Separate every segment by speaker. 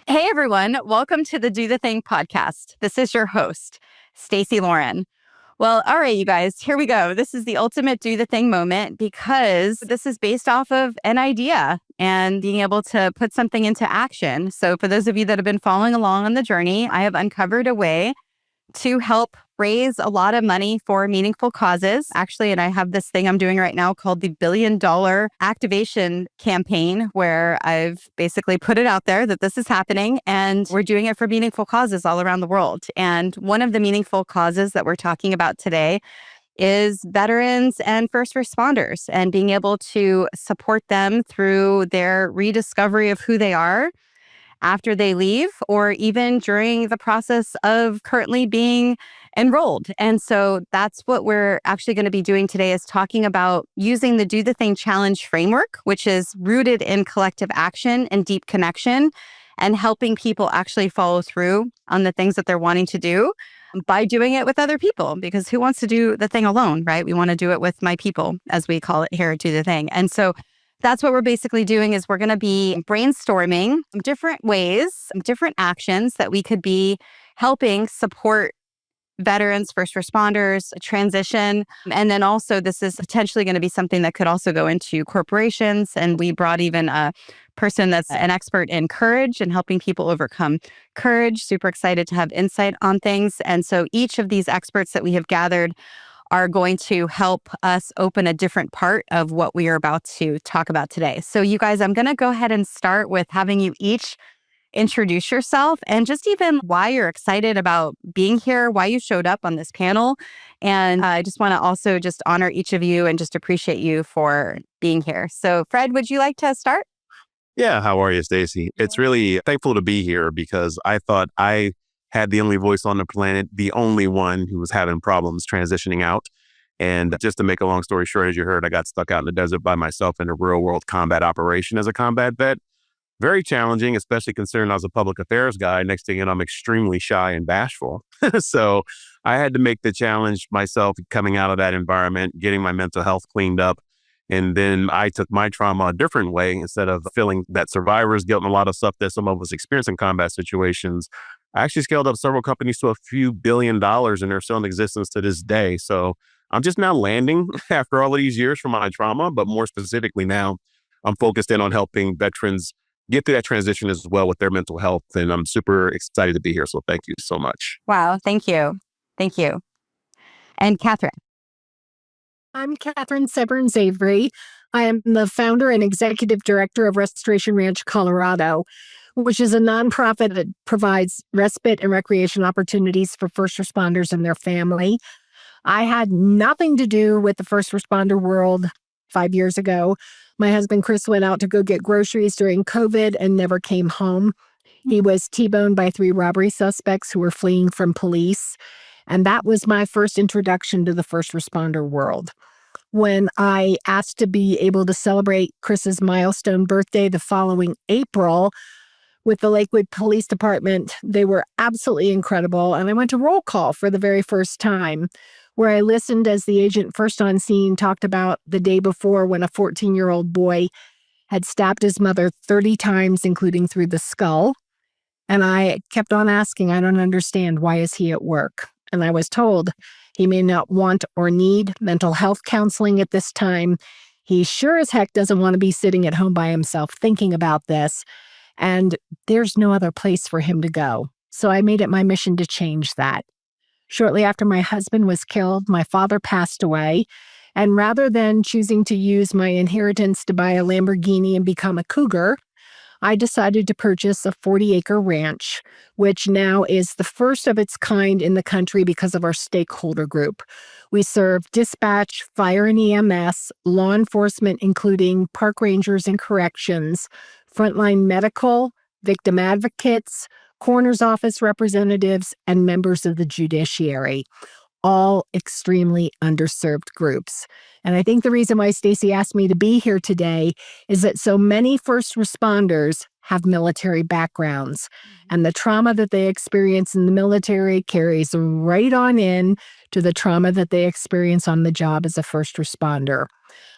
Speaker 1: Hey everyone, welcome to the Do the Thing podcast. This is your host, Stacey Lauren. Well, all right, you guys, here we go. This is the ultimate Do the Thing moment because this is based off of an idea and being able to put something into action. So for those of you that have been following along on the journey, I have uncovered a way to help raise a lot of money for meaningful causes. Actually, and I have this thing I'm doing right now called the $1 billion activation campaign, where I've basically put it out there that this is happening and we're doing it for meaningful causes all around the world. And one of the meaningful causes that we're talking about today is veterans and first responders and being able to support them through their rediscovery of who they are after they leave, or even during the process of currently being enrolled. And so that's what we're actually going to be doing today, is talking about using the Do the Thing Challenge framework, which is rooted in collective action and deep connection, and helping people actually follow through on the things that they're wanting to do by doing it with other people. Because who wants to do the thing alone, right? We want to do it with my people, as we call it here at Do the Thing. And so that's what we're basically doing, is we're going to be brainstorming different ways, different actions that we could be helping support veterans, first responders, transition. And then also this is potentially going to be something that could also go into corporations. And we brought even a person that's an expert in courage and helping people overcome courage. Super excited to have insight on things. And so each of these experts that we have gathered are going to help us open a different part of what we are about to talk about today. So you guys, I'm going to go ahead and start with having you each introduce yourself and just even why you're excited about being here, why you showed up on this panel. And I just want to also just honor each of you and just appreciate you for being here. So Fred, would you like to start?
Speaker 2: Yeah, how are you, Stacey? It's really thankful to be here because I thought I had the only voice on the planet, the only one who was having problems transitioning out. And just to make a long story short, as you heard, I got stuck out in the desert by myself in a real world combat operation as a combat vet. Very challenging, especially considering I was a public affairs guy. Next thing you know, I'm extremely shy and bashful. So I had to make the challenge myself coming out of that environment, getting my mental health cleaned up. And then I took my trauma a different way. Instead of feeling that survivor's guilt and a lot of stuff that some of us experience in combat situations, I actually scaled up several companies to a few $1 billion, and they're still in existence to this day. So I'm just now landing after all of these years from my trauma, but more specifically now, I'm focused in on helping veterans get through that transition as well with their mental health. And I'm super excited to be here. So thank you so much.
Speaker 1: Wow, thank you. Thank you. And Kathryn.
Speaker 3: I'm Kathryn Avery. I am the founder and executive director of Restoration Ranch, Colorado, which is a nonprofit that provides respite and recreation opportunities for first responders and their family. I had nothing to do with the first responder world 5 years ago. My husband, Chris, went out to go get groceries during COVID and never came home. He was T-boned by 3 robbery suspects who were fleeing from police. And that was my first introduction to the first responder world. When I asked to be able to celebrate Chris's milestone birthday the following April with the Lakewood Police Department, they were absolutely incredible. And I went to roll call for the very first time, where I listened as the agent first on scene talked about the day before when a 14-year-old boy had stabbed his mother 30 times, including through the skull. And I kept on asking, I don't understand, why is he at work? And I was told he may not want or need mental health counseling at this time. He sure as heck doesn't want to be sitting at home by himself thinking about this. And there's no other place for him to go. So I made it my mission to change that. Shortly after my husband was killed, my father passed away. And rather than choosing to use my inheritance to buy a Lamborghini and become a cougar, I decided to purchase a 40-acre ranch, which now is the first of its kind in the country because of our stakeholder group. We serve dispatch, fire and EMS, law enforcement, including park rangers and corrections, frontline medical, victim advocates, coroner's office representatives, and members of the judiciary. All extremely underserved groups. And I think the reason why Stacey asked me to be here today is that so many first responders have military backgrounds. And the trauma that they experience in the military carries right on in to the trauma that they experience on the job as a first responder.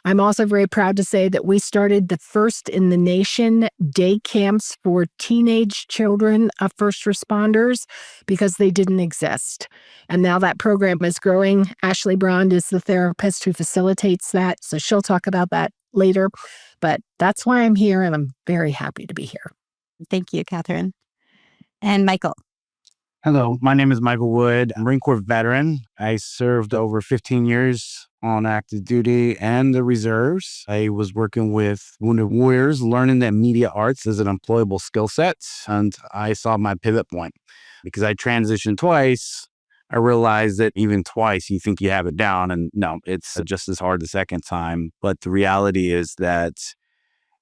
Speaker 3: I'm also very proud to say that we started the first in the nation day camps for teenage children of first responders because they didn't exist. And now that program is growing. Ashley Braund is the therapist who facilitates that, so she'll talk about that later. But that's why I'm here, and I'm very happy to be here.
Speaker 1: Thank you, Kathryn. And Michael.
Speaker 4: Hello, my name is Michael Wood. I'm a Marine Corps veteran. I served over 15 years on active duty and the reserves. I was working with wounded warriors, learning that media arts is an employable skill set. And I saw my pivot point. Because I transitioned twice, I realized that even twice you think you have it down. And no, it's just as hard the second time. But the reality is that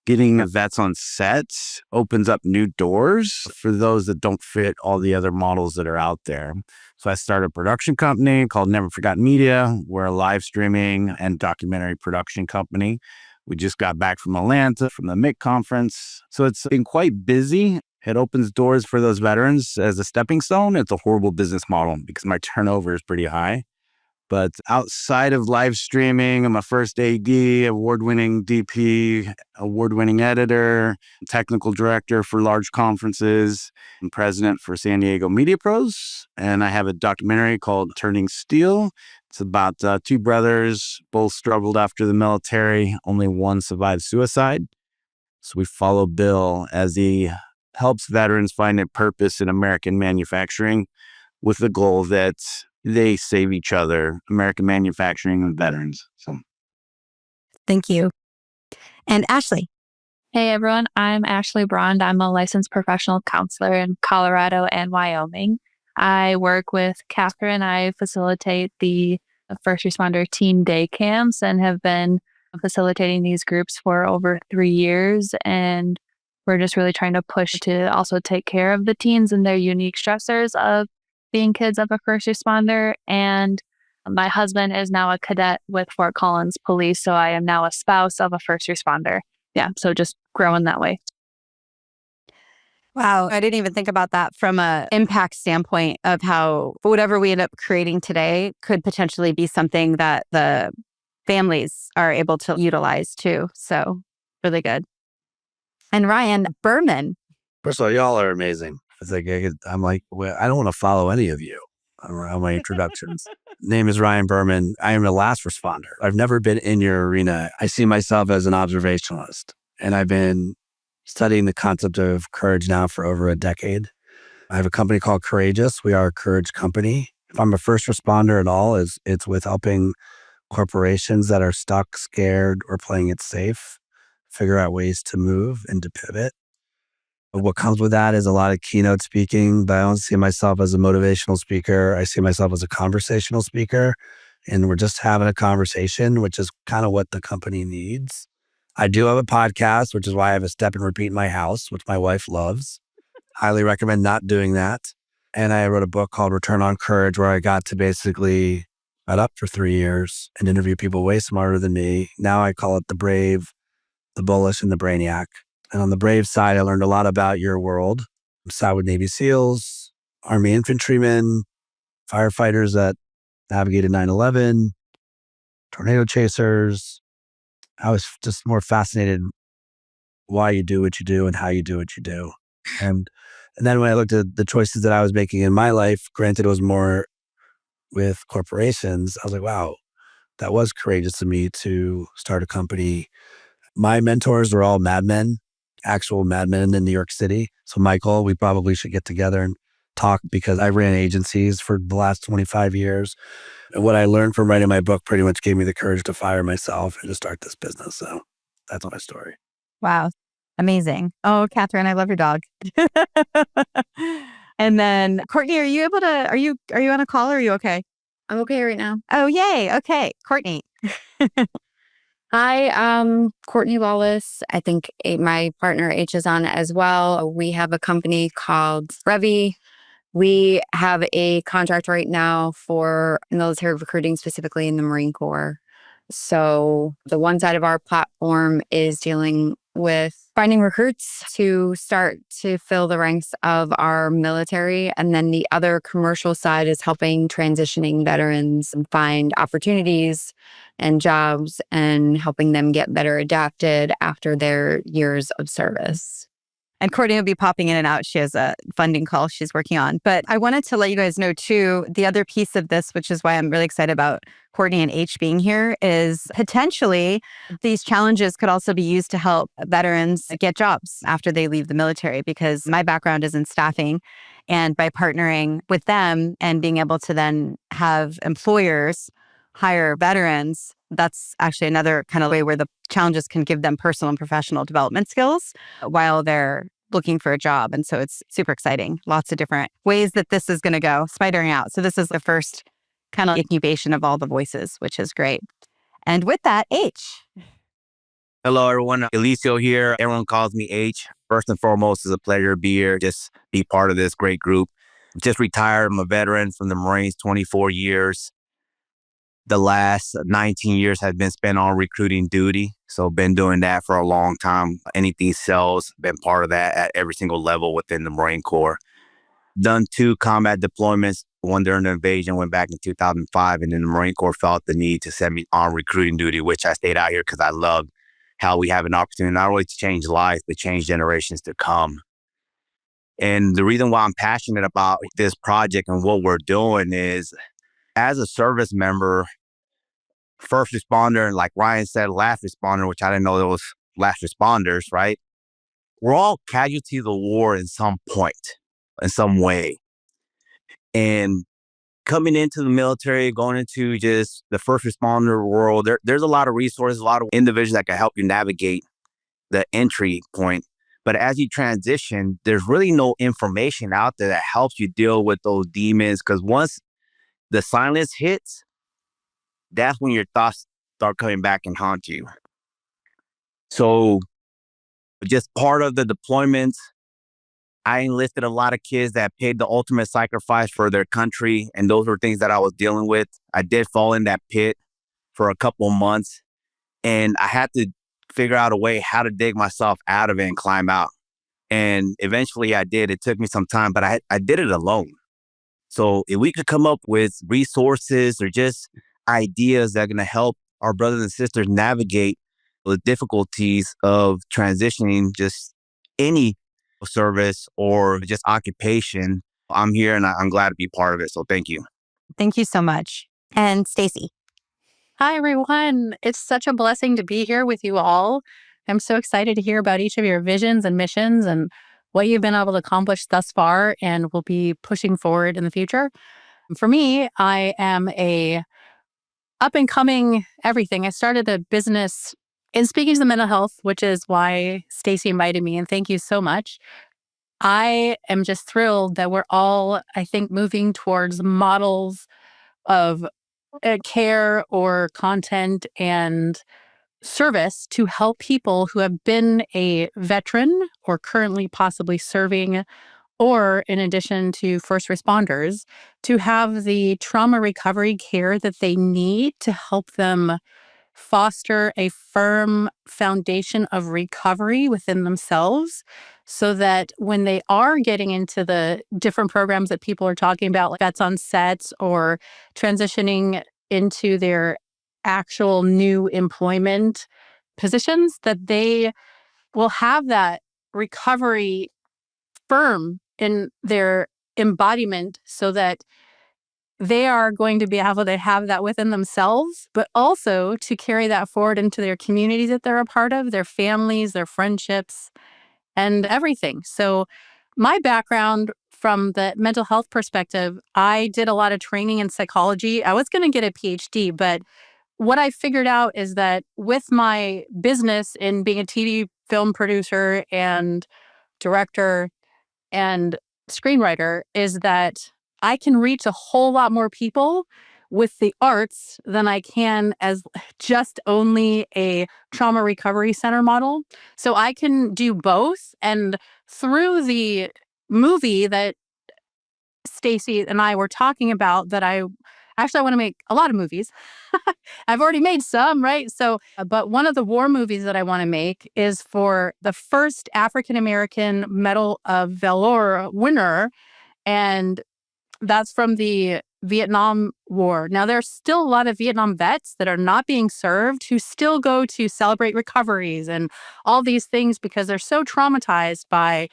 Speaker 4: getting vets on set opens up new doors for those that don't fit all the other models that are out there. So I started a production company called Never Forgotten Media. We're a live streaming and documentary production company. We just got back from Atlanta from the MIC conference. So it's been quite busy. It opens doors for those veterans as a stepping stone. It's a horrible business model because my turnover is pretty high. But outside of live streaming, I'm a first AD, award-winning DP, award-winning editor, technical director for large conferences, and president for San Diego Media Pros. And I have a documentary called Turning Steel. It's about two brothers, both struggled after the military. Only one survived suicide. So we follow Bill as he helps veterans find a purpose in American manufacturing with the goal that they save each other, American manufacturing and veterans. So,
Speaker 1: Thank you. And Ashley.
Speaker 5: Hey everyone, I'm Ashley Braund. I'm a licensed professional counselor in Colorado and Wyoming. I work with Kathryn. I facilitate the first responder teen day camps and have been facilitating these groups for over 3 years. And we're just really trying to push to also take care of the teens and their unique stressors of being kids of a first responder. And my husband is now a cadet with Fort Collins Police, so I am now a spouse of a first responder. Yeah, so just growing that way.
Speaker 1: Wow, I didn't even think about that from an impact standpoint of how whatever we end up creating today could potentially be something that the families are able to utilize too. So really good. And Ryan, Berman.
Speaker 6: First of all, y'all are amazing. It's like, I'm like, well, I don't want to follow any of you around my introductions. Name is Ryan Berman. I am a last responder. I've never been in your arena. I see myself as an observationalist, and I've been studying the concept of courage now for over a decade. I have a company called Courageous. We are a courage company. If I'm a first responder at all, it's with helping corporations that are stuck, scared, or playing it safe figure out ways to move and to pivot. What comes with that is a lot of keynote speaking, but I don't see myself as a motivational speaker. I see myself as a conversational speaker, and we're just having a conversation, which is kind of what the company needs. I do have a podcast, which is why I have a step and repeat in my house, which my wife loves. Highly recommend not doing that. And I wrote a book called Return on Courage, where I got to basically write up for 3 years and interview people way smarter than me. Now I call it the brave, the bullish, and the brainiac. And on the brave side, I learned a lot about your world. I sat with Navy SEALs, Army infantrymen, firefighters that navigated 9/11, tornado chasers. I was just more fascinated why you do what you do and how you do what you do. And then when I looked at the choices that I was making in my life, granted it was more with corporations, I was like, wow, that was courageous of me to start a company. My mentors were all madmen, actual madmen in New York City. So Michael, we probably should get together and talk, because I ran agencies for the last 25 years. And what I learned from writing my book pretty much gave me the courage to fire myself and to start this business. So that's my story.
Speaker 1: Wow. Amazing. Oh, Kathryn, I love your dog. And then Courtney, are you able to, are you on a call or are you okay?
Speaker 7: I'm okay right now.
Speaker 1: Oh, yay. Okay. Courtney.
Speaker 7: Hi, Courtney Lawless. I think my partner H is on as well. We have a company called Revy. We have a contract right now for military recruiting, specifically in the Marine Corps. So the one side of our platform is dealing with finding recruits to start to fill the ranks of our military. And then the other commercial side is helping transitioning veterans find opportunities and jobs and helping them get better adapted after their years of service.
Speaker 1: And Courtney will be popping in and out. She has a funding call she's working on. But I wanted to let you guys know, too, the other piece of this, which is why I'm really excited about Courtney and H being here, is potentially these challenges could also be used to help veterans get jobs after they leave the military, because my background is in staffing. And by partnering with them and being able to then have employers hire veterans, that's actually another kind of way where the challenges can give them personal and professional development skills while they're looking for a job. And so it's super exciting. Lots of different ways that this is going to go, spidering out. So this is the first kind of incubation of all the voices, which is great. And with that, H.
Speaker 8: Hello, everyone. Eliseo here. Everyone calls me H. First and foremost, it's a pleasure to be here, just be part of this great group. Just retired. I'm a veteran from the Marines, 24 years. The last 19 years has been spent on recruiting duty. So been doing that for a long time. Anything sales, been part of that at every single level within the Marine Corps. Done 2 combat deployments, one during the invasion, went back in 2005, and then the Marine Corps felt the need to send me on recruiting duty, which I stayed out here because I love how we have an opportunity not only to change lives, but change generations to come. And the reason why I'm passionate about this project and what we're doing is, as a service member, first responder, and like Ryan said, last responder, which I didn't know there was last responders, right? We're all casualties of the war in some point, in some way. And coming into the military, going into just the first responder world, there's a lot of resources, a lot of individuals that can help you navigate the entry point. But as you transition, there's really no information out there that helps you deal with those demons, because once the silence hits, that's when your thoughts start coming back and haunt you. So just part of the deployments, I enlisted a lot of kids that paid the ultimate sacrifice for their country. And those were things that I was dealing with. I did fall in that pit for a couple of months, and I had to figure out a way how to dig myself out of it and climb out. And eventually I did. It took me some time, but I did it alone. So if we could come up with resources or just ideas that are going to help our brothers and sisters navigate the difficulties of transitioning just any service or just occupation, I'm here and I'm glad to be part of it. So thank you.
Speaker 1: Thank you so much. And Stacey.
Speaker 9: Hi, everyone. It's such a blessing to be here with you all. I'm so excited to hear about each of your visions and missions and what you've been able to accomplish thus far and will be pushing forward in the future. For me, I am a up and coming everything. I started a business in speaking to the mental health, which is why Stacey invited me, and thank you so much. I am just thrilled that we're all, I think, moving towards models of care or content and service to help people who have been a veteran or currently possibly serving, or in addition to first responders, to have the trauma recovery care that they need to help them foster a firm foundation of recovery within themselves, so that when they are getting into the different programs that people are talking about, like that's on sets or transitioning into their actual new employment positions, that they will have that recovery firm in their embodiment, so that they are going to be able to have that within themselves, but also to carry that forward into their communities that they're a part of, their families, their friendships, and everything. So my background from the mental health perspective, I did a lot of training in psychology. I was going to get a PhD, but what I figured out is that with my business in being a TV film producer and director and screenwriter, is that I can reach a whole lot more people with the arts than I can as just only a trauma recovery center model. So I can do both. And through the movie that Stacey and I were talking about, that I Actually, I want to make a lot of movies. I've already made some, right? So, but one of the war movies that I want to make is for the first African American Medal of Valor winner. And that's from the Vietnam War. Now, there's still a lot of Vietnam vets that are not being served who still go to celebrate recoveries and all these things because they're so traumatized by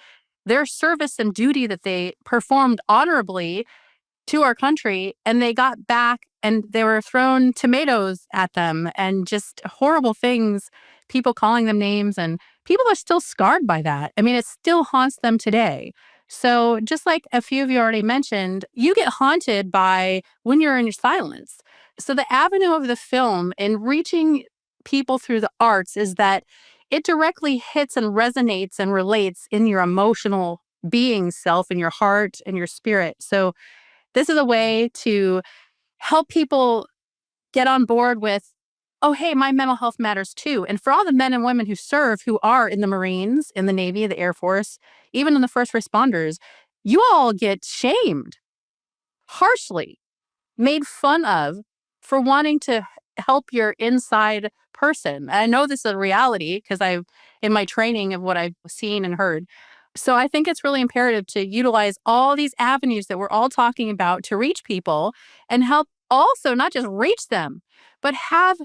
Speaker 9: their service and duty that they performed honorably to our country, and they got back and they were thrown tomatoes at them and just horrible things, people calling them names, and people are still scarred by that. I mean, it still haunts them today. So just like a few of you already mentioned, you get haunted by when you're in your silence. So the avenue of the film in reaching people through the arts is that it directly hits and resonates and relates in your emotional being self, in your heart and your spirit. So this is a way to help people get on board with, oh, hey, my mental health matters too. And for all the men and women who serve, who are in the Marines, in the Navy, the Air Force, even in the first responders, you all get shamed, harshly made fun of for wanting to help your inside person. And I know this is a reality because in my training of what I've seen and heard. So I think it's really imperative to utilize all these avenues that we're all talking about to reach people and help also not just reach them, but have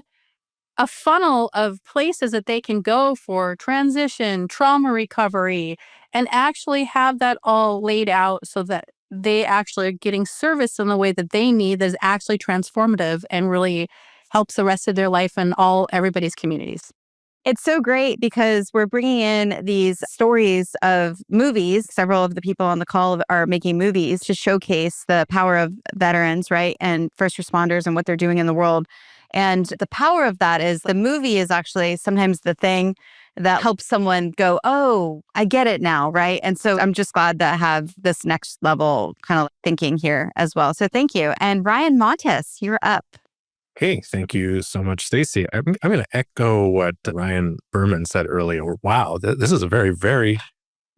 Speaker 9: a funnel of places that they can go for transition, trauma recovery, and actually have that all laid out so that they actually are getting service in the way that they need that is actually transformative and really helps the rest of their life and everybody's communities.
Speaker 1: It's so great because we're bringing in these stories of movies. Several of the people on the call are making movies to showcase the power of veterans, right? And first responders and what they're doing in the world. And the power of that is the movie is actually sometimes the thing that helps someone go, oh, I get it now, right? And so I'm just glad that I have this next level kind of thinking here as well. So thank you. And Ryan Montis, you're up.
Speaker 10: Hey, thank you so much, Stacey. I'm going to echo what Ryan Berman said earlier. Wow, this is a very, very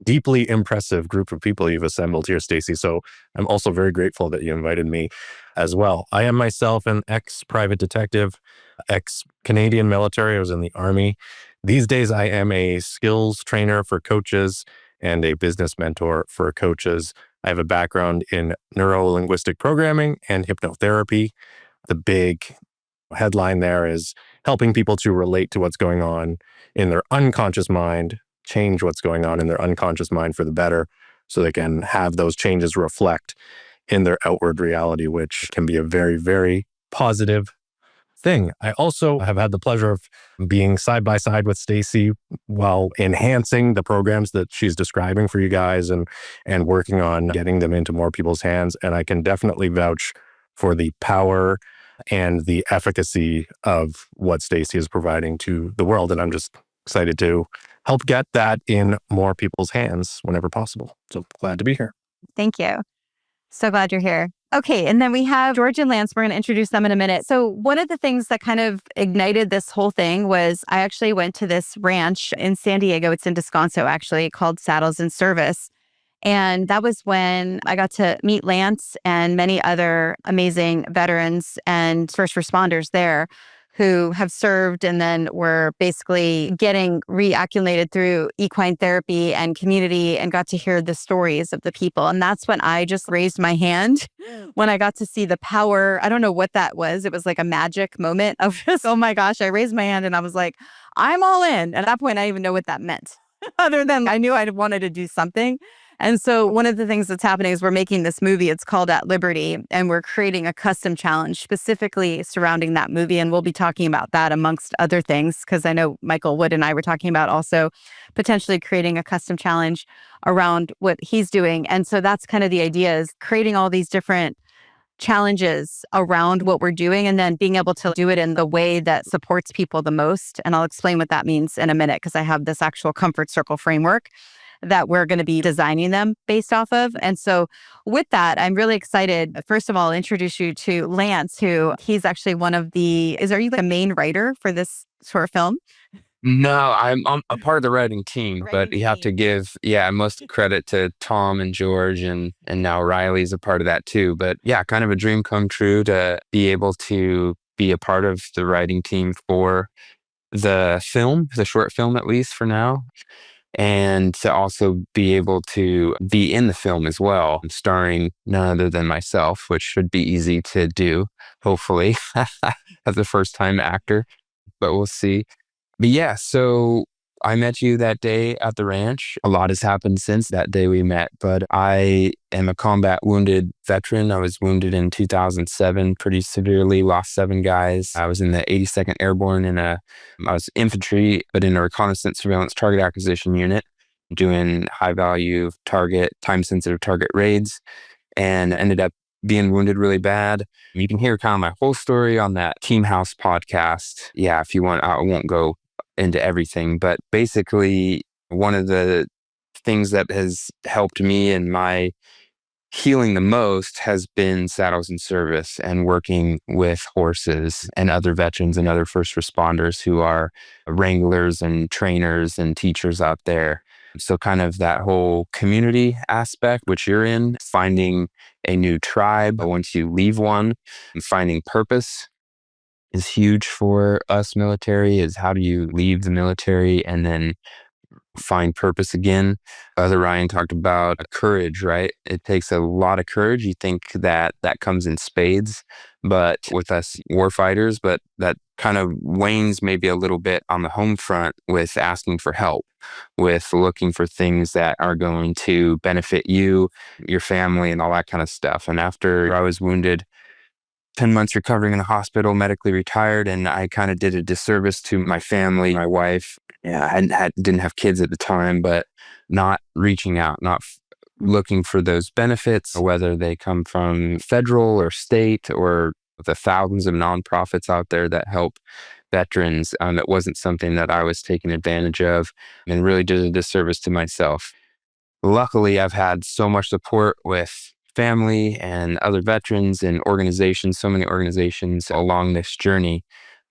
Speaker 10: deeply impressive group of people you've assembled here, Stacey. So I'm also very grateful that you invited me as well. I am myself an ex-private detective, ex-Canadian military. I was in the Army. These days, I am a skills trainer for coaches and a business mentor for coaches. I have a background in neuro-linguistic programming and hypnotherapy. The big headline there is helping people to relate to what's going on in their unconscious mind, change what's going on in their unconscious mind for the better, so they can have those changes reflect in their outward reality, which can be a very, very positive thing. I also have had the pleasure of being side by side with Stacey while enhancing the programs that she's describing for you guys and working on getting them into more people's hands. And I can definitely vouch for the power and the efficacy of what Stacey is providing to the world. And I'm just excited to help get that in more people's hands whenever possible. So glad to be here.
Speaker 1: Thank you. So glad you're here. Okay, and then we have George and Lance. We're going to introduce them in a minute. So one of the things that kind of ignited this whole thing was I actually went to this ranch in San Diego. It's in Descanso, actually, called Saddles and Service. And that was when I got to meet Lance and many other amazing veterans and first responders there who have served and then were basically getting reacclimated through equine therapy and community and got to hear the stories of the people. And that's when I just raised my hand when I got to see the power. I don't know what that was. It was like a magic moment of just, oh my gosh, I raised my hand and I was like, I'm all in. At that point, I didn't even know what that meant other than I knew I wanted to do something. And so one of the things that's happening is we're making this movie. It's called At Liberty, and we're creating a custom challenge specifically surrounding that movie. And we'll be talking about that amongst other things, because I know Michael Wood and I were talking about also potentially creating a custom challenge around what he's doing. And so that's kind of the idea, is creating all these different challenges around what we're doing and then being able to do it in the way that supports people the most. And I'll explain what that means in a minute, because I have this actual comfort circle framework that we're going to be designing them based off of. And so with that, I'm really excited. First of all, I'll introduce you to Lance, who he's actually one of the, are you the main writer for this short film?
Speaker 11: No, I'm a part of the writing team, but
Speaker 1: Writing
Speaker 11: you have to
Speaker 1: team.
Speaker 11: give, most credit to Tom and George, and now Riley's a part of that too. But yeah, kind of a dream come true to be able to be a part of the writing team for the film, the short film, at least for now. And to also be able to be in the film as well, starring none other than myself, which should be easy to do, hopefully, as a first time actor, but we'll see. But yeah, so I met you that day at the ranch. A lot has happened since that day we met, but I am a combat wounded veteran. I was wounded in 2007, pretty severely, lost 7 guys. I was in the 82nd Airborne I was infantry, but in a reconnaissance surveillance target acquisition unit, doing high value target, time sensitive target raids, and ended up being wounded really bad. You can hear kind of my whole story on that Team House podcast. Yeah, if you want, I won't go into everything, but basically one of the things that has helped me in my healing the most has been saddles and service and working with horses and other veterans and other first responders who are wranglers and trainers and teachers out there. So kind of that whole community aspect, which you're in, finding a new tribe once you leave one, and finding purpose is huge for us military. Is how do you leave the military and then find purpose again? Other Ryan talked about courage, right? It takes a lot of courage. You think that comes in spades, but with us warfighters, but that kind of wanes maybe a little bit on the home front with asking for help, with looking for things that are going to benefit you, your family, and all that kind of stuff. And after I was wounded, 10 months recovering in the hospital, medically retired, and I kind of did a disservice to my family, my wife. Yeah, I didn't have kids at the time, but not reaching out, not looking for those benefits, whether they come from federal or state or the thousands of nonprofits out there that help veterans. That wasn't something that I was taking advantage of, and really did a disservice to myself. Luckily, I've had so much support with family and other veterans and organizations, so many organizations along this journey.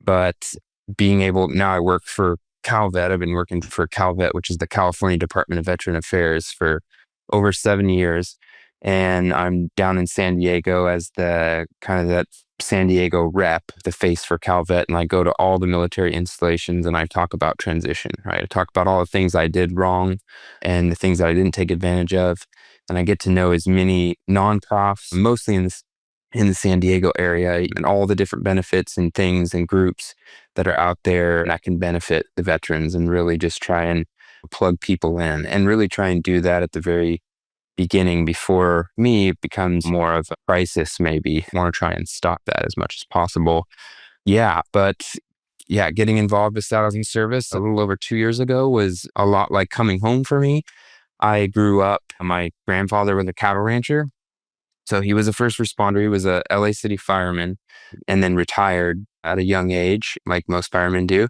Speaker 11: But being able, now I work for CalVet. I've been working for CalVet, which is the California Department of Veteran Affairs, for over 7 years. And I'm down in San Diego as the kind of that San Diego rep, the face for CalVet. And I go to all the military installations and I talk about transition, right? I talk about all the things I did wrong and the things that I didn't take advantage of. And I get to know as many nonprofits, mostly in the San Diego area, and all the different benefits and things and groups that are out there that can benefit the veterans, and really just try and plug people in and really try and do that at the very beginning before me it becomes more of a crisis. Maybe I want to try and stop that as much as possible. Yeah, but yeah, getting involved with Saddles and Service a little over 2 years ago was a lot like coming home for me. I grew up, my grandfather was a cattle rancher. So he was a first responder. He was a LA City fireman and then retired at a young age, like most firemen do.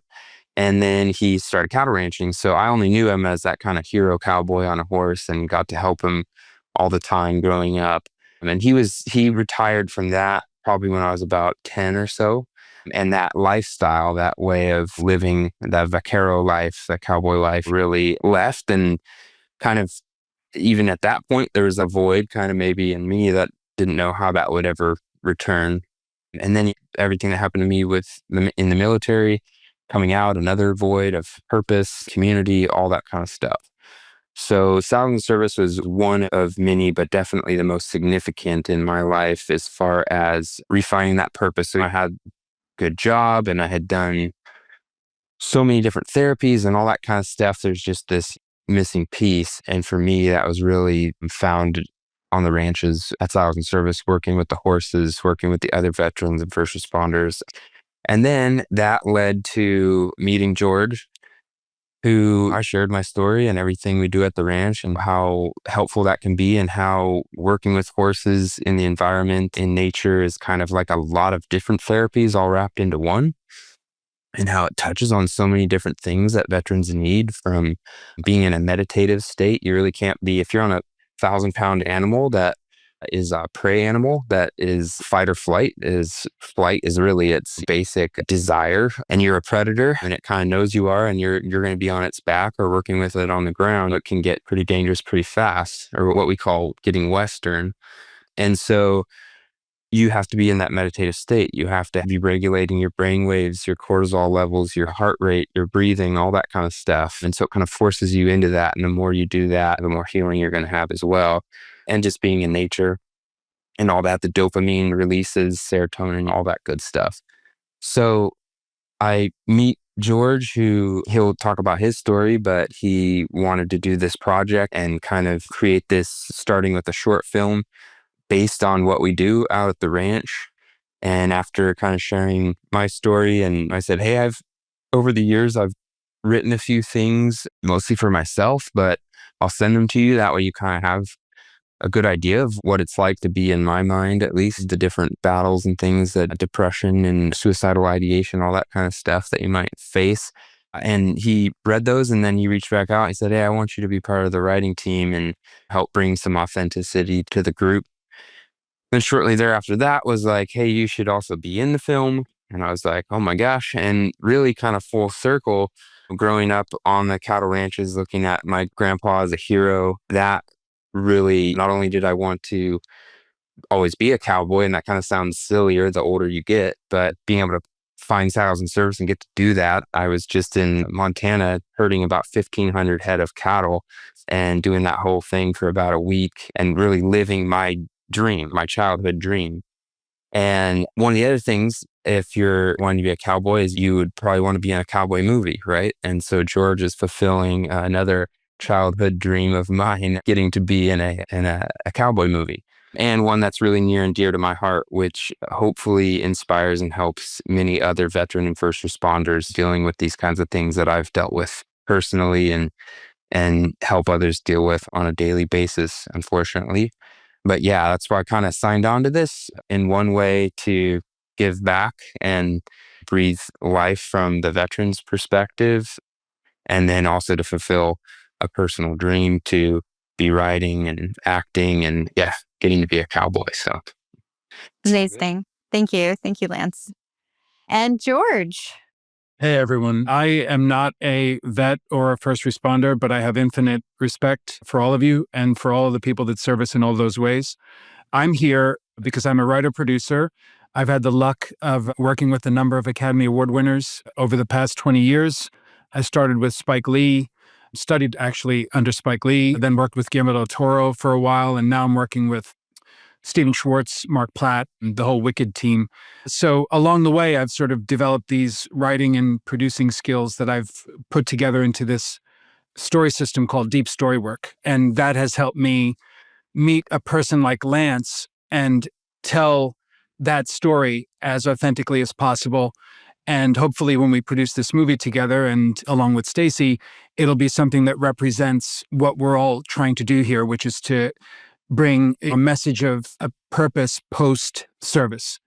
Speaker 11: And then he started cattle ranching. So I only knew him as that kind of hero cowboy on a horse and got to help him all the time growing up. And he retired from that probably when I was about 10 or so. And that lifestyle, that way of living, that vaquero life, that cowboy life really left. And kind of even at that point, there was a void kind of maybe in me that didn't know how that would ever return. And then everything that happened to me in the military, coming out, another void of purpose, community, all that kind of stuff. So Saddles and Service was one of many, but definitely the most significant in my life as far as refining that purpose. So I had a good job and I had done so many different therapies and all that kind of stuff. There's just this missing piece. And for me, that was really found on the ranches at Saddles and Service, working with the horses, working with the other veterans and first responders. And then that led to meeting George, who I shared my story and everything we do at the ranch and how helpful that can be, and how working with horses in the environment, in nature, is kind of like a lot of different therapies all wrapped into one. And how it touches on so many different things that veterans need, from being in a meditative state. You really can't be, if you're on a 1,000-pound animal that is a prey animal that is fight or flight. Flight is really its basic desire, and you're a predator and it kind of knows you are, and you're going to be on its back or working with it on the ground. It can get pretty dangerous pretty fast, or what we call getting Western. And so you have to be in that meditative state. You have to be regulating your brain waves, your cortisol levels, your heart rate, your breathing, all that kind of stuff. And so it kind of forces you into that. And the more you do that, the more healing you're going to have as well. And just being in nature and all that, the dopamine releases, serotonin, all that good stuff. So I meet George, who he'll talk about his story, but he wanted to do this project and kind of create this, starting with a short film based on what we do out at the ranch. And after kind of sharing my story, and I said, hey, over the years, I've written a few things, mostly for myself, but I'll send them to you. That way you kind of have a good idea of what it's like to be, in my mind, at least, the different battles and things, that depression and suicidal ideation, all that kind of stuff that you might face. And he read those, and then he reached back out. He said, hey, I want you to be part of the writing team and help bring some authenticity to the group. And shortly thereafter, that was like, hey, you should also be in the film. And I was like, oh my gosh. And really kind of full circle, growing up on the cattle ranches, looking at my grandpa as a hero, that really, not only did I want to always be a cowboy, and that kind of sounds sillier the older you get, but being able to find saddles and service and get to do that. I was just in Montana herding about 1,500 head of cattle and doing that whole thing for about a week and really living my dream, my childhood dream. And one of the other things, if you're wanting to be a cowboy, is you would probably want to be in a cowboy movie, right? And so George is fulfilling another childhood dream of mine, getting to be in a cowboy movie, and one that's really near and dear to my heart, which hopefully inspires and helps many other veteran and first responders dealing with these kinds of things that I've dealt with personally, and help others deal with on a daily basis, unfortunately. But yeah, that's why I kind of signed on to this, in one way to give back and breathe life from the veterans' perspective, and then also to fulfill a personal dream to be writing and acting and getting to be a cowboy. So
Speaker 1: Amazing. Thank you. Thank you, Lance. And George.
Speaker 12: Hey, everyone. I am not a vet or a first responder, but I have infinite respect for all of you and for all of the people that serve us in all those ways. I'm here because I'm a writer-producer. I've had the luck of working with a number of Academy Award winners over the past 20 years. I started with Spike Lee, studied actually under Spike Lee, then worked with Guillermo del Toro for a while, and now I'm working with Steven Schwartz, Mark Platt, and the whole Wicked team. So along the way, I've sort of developed these writing and producing skills that I've put together into this story system called Deep Storywork. And that has helped me meet a person like Lance and tell that story as authentically as possible. And hopefully when we produce this movie together and along with Stacey, it'll be something that represents what we're all trying to do here, which is to bring a message of a purpose post-service.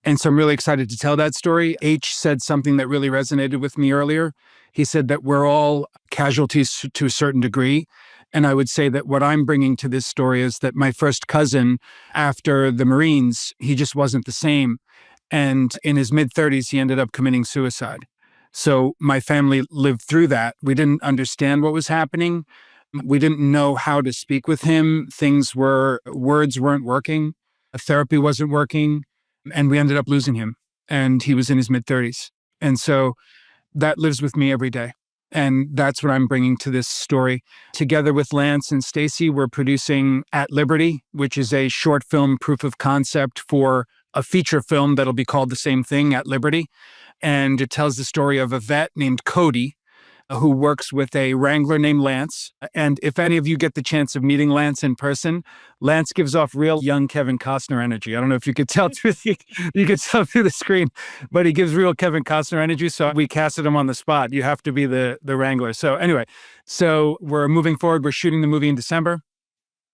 Speaker 12: And so I'm really excited to tell that story. H said something that really resonated with me earlier. He said that we're all casualties to a certain degree. And I would say that what I'm bringing to this story is that my first cousin, after the Marines, he just wasn't the same. And in his mid-30s, he ended up committing suicide. So my family lived through that. We didn't understand what was happening. We didn't know how to speak with him. Words weren't working. Therapy wasn't working. And we ended up losing him. And he was in his mid-30s. And so that lives with me every day. And that's what I'm bringing to this story. Together with Lance and Stacey, we're producing At Liberty, which is a short film proof of concept for a feature film that'll be called the same thing, At Liberty. And it tells the story of a vet named Cody, who works with a wrangler named Lance. And if any of you get the chance of meeting Lance in person, Lance gives off real young Kevin Costner energy. I don't know if you could tell through the screen, but he gives real Kevin Costner energy. So we casted him on the spot. You have to be the wrangler. So anyway, we're moving forward. We're shooting the movie in December.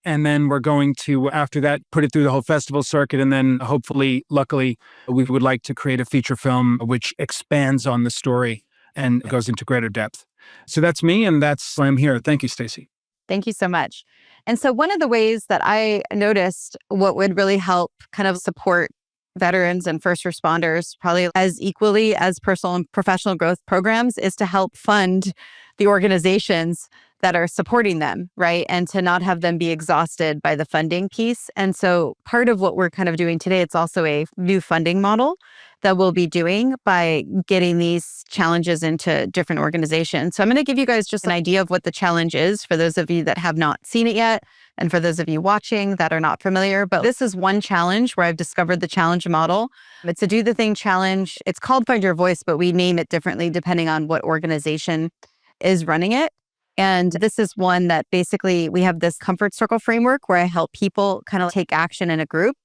Speaker 12: And then we're going to, after that, put it through the whole festival circuit. And then hopefully, luckily, we would like to create a feature film which expands on the story and goes into greater depth. So that's me, and that's why I'm here. Thank you, Stacey.
Speaker 1: Thank you so much. And so one of the ways that I noticed what would really help kind of support veterans and first responders probably as equally as personal and professional growth programs is to help fund the organizations that are supporting them, right? And to not have them be exhausted by the funding piece. And so part of what we're kind of doing today, it's also a new funding model that we'll be doing by getting these challenges into different organizations. So I'm going to give you guys just an idea of what the challenge is for those of you that have not seen it yet, and for those of you watching that are not familiar. But this is one challenge where I've discovered the challenge model. It's a Do the Thing challenge. It's called Find Your Voice, but we name it differently depending on what organization is running it. And this is one that basically we have this comfort circle framework where I help people kind of take action in a group.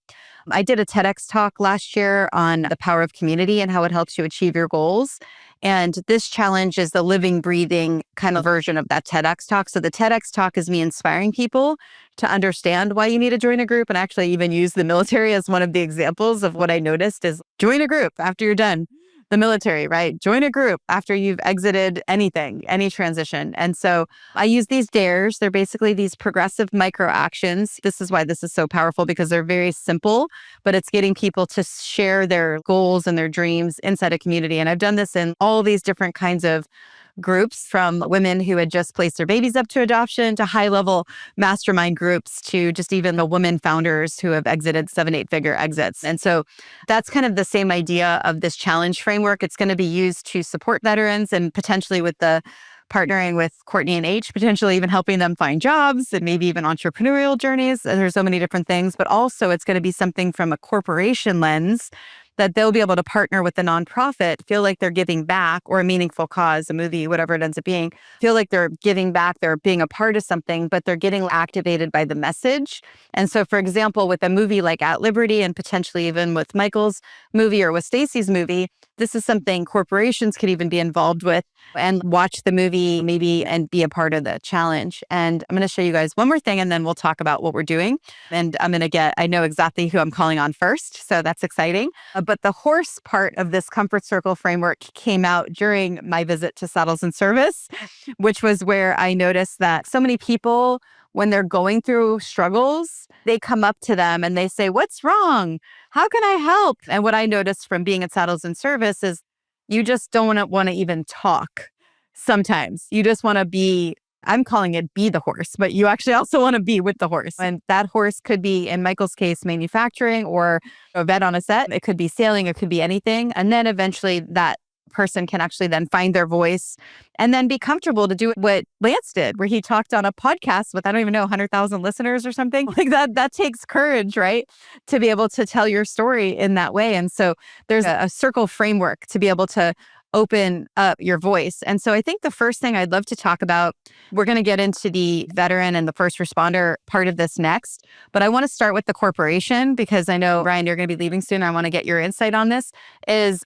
Speaker 1: I did a TEDx talk last year on the power of community and how it helps you achieve your goals. And this challenge is the living, breathing kind of version of that TEDx talk. So the TEDx talk is me inspiring people to understand why you need to join a group, and actually even use the military as one of the examples of what I noticed is join a group after you're done the military, right? Join a group after you've exited anything, any transition. And so I use these dares. They're basically these progressive micro actions. This is why this is so powerful, because they're very simple, but it's getting people to share their goals and their dreams inside a community. And I've done this in all these different kinds of groups, from women who had just placed their babies up to adoption to high-level mastermind groups to just even the women founders who have exited 7-8-figure exits. And so that's kind of the same idea of this challenge framework. It's going to be used to support veterans, and potentially with the partnering with Courtney and H, potentially even helping them find jobs and maybe even entrepreneurial journeys. There's so many different things, but also it's going to be something from a corporation lens that they'll be able to partner with the nonprofit, feel like they're giving back, or a meaningful cause, a movie, whatever it ends up being, feel like they're giving back, they're being a part of something, but they're getting activated by the message. And so, for example, with a movie like At Liberty, and potentially even with Michael's movie or with Stacey's movie, this is something corporations could even be involved with and watch the movie maybe and be a part of the challenge. And I'm going to show you guys one more thing, and then we'll talk about what we're doing. And I know exactly who I'm calling on first, so that's exciting. But the horse part of this comfort circle framework came out during my visit to Saddles and Service, which was where I noticed that so many people, when they're going through struggles, they come up to them and they say, "What's wrong? How can I help?" And what I noticed from being at Saddles and Service is you just don't want to even talk. Sometimes you just want to be, I'm calling it be the horse, but you actually also want to be with the horse. And that horse could be, in Michael's case, manufacturing or a vet on a set. It could be sailing, it could be anything. And then eventually that person can actually then find their voice and then be comfortable to do what Lance did, where he talked on a podcast with, I don't even know, 100,000 listeners or something like that. That takes courage, right? To be able to tell your story in that way. And so there's a circle framework to be able to open up your voice. And so I think the first thing I'd love to talk about, we're going to get into the veteran and the first responder part of this next, but I want to start with the corporation, because I know, Ryan, you're going to be leaving soon. I want to get your insight on this, is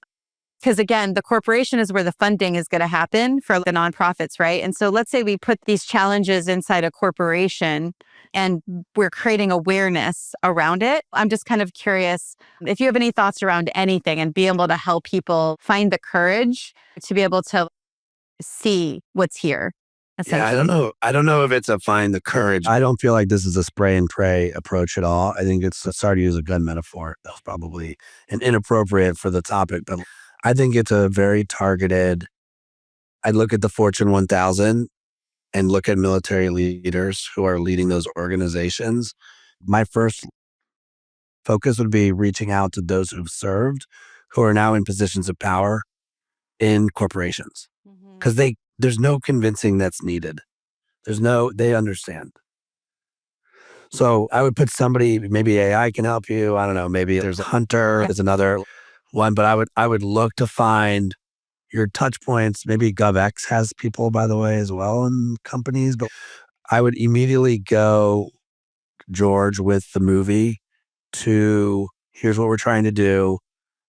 Speaker 1: because again, the corporation is where the funding is going to happen for the nonprofits, right? And so let's say we put these challenges inside a corporation and we're creating awareness around it. I'm just kind of curious if you have any thoughts around anything and be able to help people find the courage to be able to see what's here.
Speaker 6: Yeah, I don't know. I don't know if it's a find the courage. I don't feel like this is a spray and pray approach at all. I think it's, sorry to use a gun metaphor. That was probably inappropriate for the topic, but I think it's a very targeted. I look at the Fortune 1000 and look at military leaders who are leading those organizations. My first focus would be reaching out to those who've served, who are now in positions of power in corporations. Because there's no convincing that's needed. They understand. So I would put somebody, maybe AI can help you. I don't know, maybe there's a hunter, there's another one, but I would look to find your touch points. Maybe GovX has people, by the way, as well in companies, but I would immediately go, George, with the movie to here's what we're trying to do,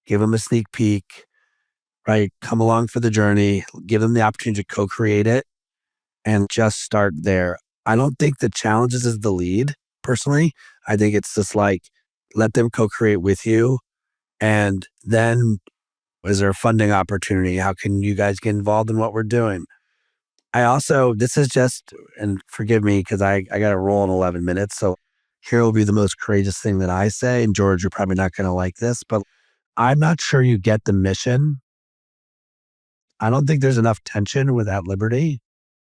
Speaker 6: give them a sneak peek, right? Come along for the journey, give them the opportunity to co-create it and just start there. I don't think the challenges is the lead, personally. I think it's just like, let them co-create with you. And then is there a funding opportunity? How can you guys get involved in what we're doing? I also, this is just, and forgive me because I got to roll in 11 minutes. So here will be the most courageous thing that I say. And George, you're probably not going to like this, but I'm not sure you get the mission. I don't think there's enough tension with At Liberty,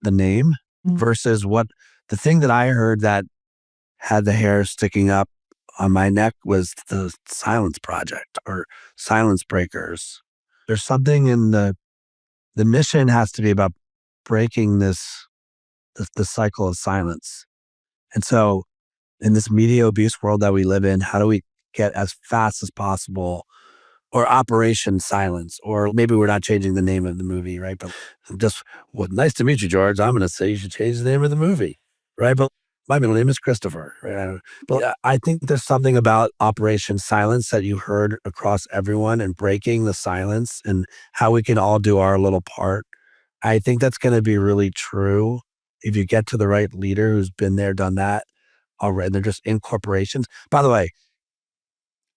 Speaker 6: the name, versus what the thing that I heard that had the hair sticking up on my neck was the Silence Project or Silence Breakers. There's something in the mission has to be about breaking the cycle of silence. And so in this media abuse world that we live in, how do we get as fast as possible, or Operation Silence, or maybe we're not changing the name of the movie, right? But just, well, nice to meet you, George. I'm going to say you should change the name of the movie, right? But my middle name is Christopher, right? But I think there's something about Operation Silence that you heard across everyone and breaking the silence and how we can all do our little part. I think that's going to be really true if you get to the right leader who's been there, done that already. They're just in corporations. By the way,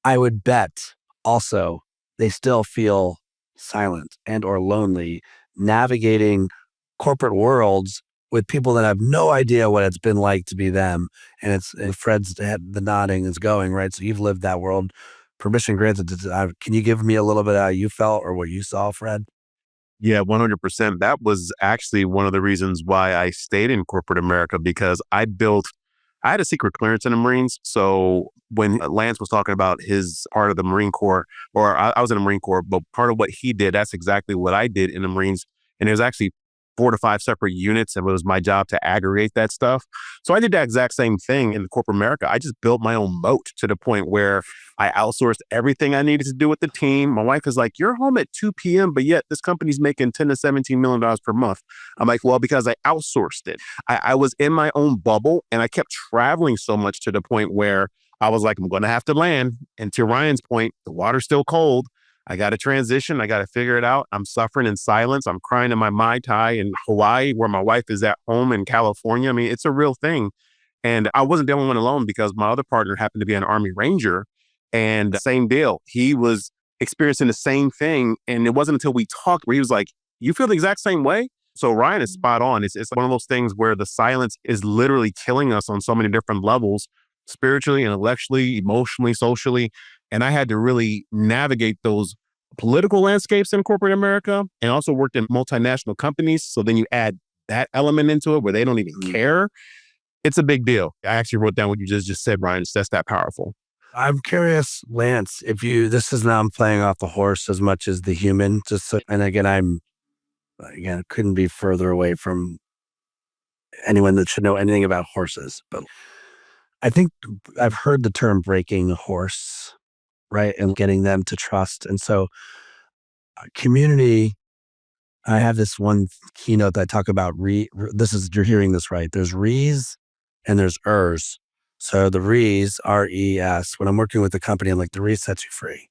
Speaker 6: I would bet also they still feel silent and or lonely navigating corporate worlds with people that have no idea what it's been like to be them. And Fred's head, the nodding is going, right? So you've lived that world. Permission granted. Can you give me a little bit of how you felt or what you saw, Fred?
Speaker 2: Yeah, 100%. That was actually one of the reasons why I stayed in corporate America, because I had a secret clearance in the Marines. So when Lance was talking about his part of the Marine Corps, or I was in the Marine Corps, but part of what he did, that's exactly what I did in the Marines. And there's actually 4 to 5 separate units, and it was my job to aggregate that stuff. So I did that exact same thing in corporate America. I just built my own moat to the point where I outsourced everything I needed to do with the team. My wife is like, "You're home at 2 p.m., but yet this company's making $10 to $17 million per month." I'm like, well, because I outsourced it. I was in my own bubble, and I kept traveling so much to the point where I was like, I'm going to have to land. And to Ryan's point, the water's still cold. I got to transition. I got to figure it out. I'm suffering in silence. I'm crying in my Mai Tai in Hawaii, where my wife is at home in California. I mean, it's a real thing. And I wasn't the only one alone, because my other partner happened to be an Army Ranger, and same deal. He was experiencing the same thing. And it wasn't until we talked where he was like, "You feel the exact same way?" So Ryan is spot on. It's one of those things where the silence is literally killing us on so many different levels, spiritually, intellectually, emotionally, socially. And I had to really navigate those political landscapes in corporate America, and also worked in multinational companies. So then you add that element into it where they don't even care. It's a big deal. I actually wrote down what you just said, Ryan. That's that powerful.
Speaker 6: I'm curious, Lance, if this is now I'm playing off the horse as much as the human. And again, couldn't be further away from anyone that should know anything about horses. But I think I've heard the term breaking a horse, right? And getting them to trust. And so community, I have this one keynote that I talk about. You're hearing this right. There's re's and there's ers. So the re's, R-E-S, when I'm working with the company, I'm like, the re sets you free.